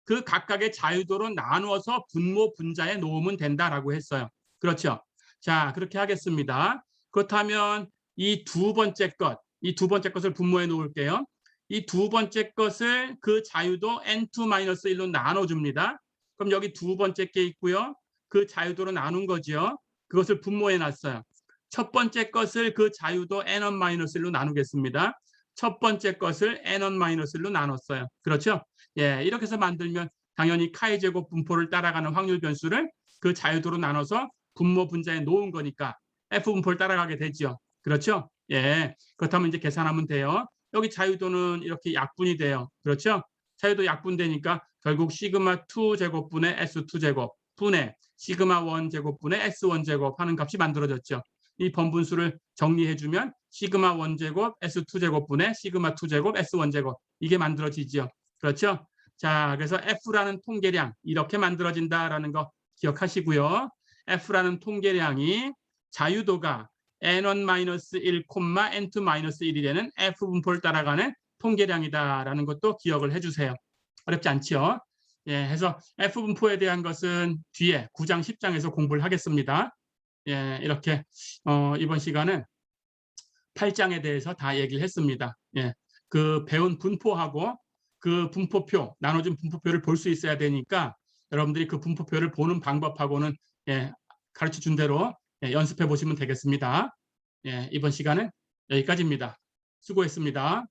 [SPEAKER 1] 그 각각의 자유도로 나누어서 분모 분자에 놓으면 된다라고 했어요. 그렇죠? 자, 그렇게 하겠습니다. 그렇다면 이 두 번째 것을 분모에 놓을게요. 이 두 번째 것을 그 자유도 n2-1로 나눠줍니다. 그럼 여기 두 번째 게 있고요. 그 자유도로 나눈 거죠. 그것을 분모해 놨어요. 첫 번째 것을 그 자유도 n1-1로 나누겠습니다. 첫 번째 것을 n1-1로 나눴어요. 그렇죠? 예, 이렇게 해서 만들면 당연히 카이 제곱 분포를 따라가는 확률 변수를 그 자유도로 나눠서 분모 분자에 놓은 거니까 F 분포를 따라가게 되죠. 그렇죠? 예, 그렇다면 이제 계산하면 돼요. 여기 자유도는 이렇게 약분이 돼요. 그렇죠? 자유도 약분되니까 결국 시그마 2 제곱분의 S2 제곱 분의 시그마 1 제곱분의 S1 제곱 하는 값이 만들어졌죠. 이 번분수를 정리해주면 시그마 1 제곱 S2 제곱분의 시그마 2 제곱 S1 제곱 이게 만들어지죠. 그렇죠? 자, 그래서 F라는 통계량 이렇게 만들어진다라는 거 기억하시고요. F라는 통계량이 자유도가 n1-1, n2-1이 되는 F분포를 따라가는 통계량이다라는 것도 기억을 해주세요. 어렵지 않죠? 예, 해서 F분포에 대한 것은 뒤에 9장, 10장에서 공부를 하겠습니다. 예, 이렇게 이번 시간은 8장에 대해서 다 얘기를 했습니다. 예, 그 배운 분포하고 그 분포표, 나눠준 분포표를 볼 수 있어야 되니까 여러분들이 그 분포표를 보는 방법하고는 예, 가르쳐 준 대로 예, 연습해 보시면 되겠습니다. 예, 이번 시간은 여기까지입니다. 수고했습니다.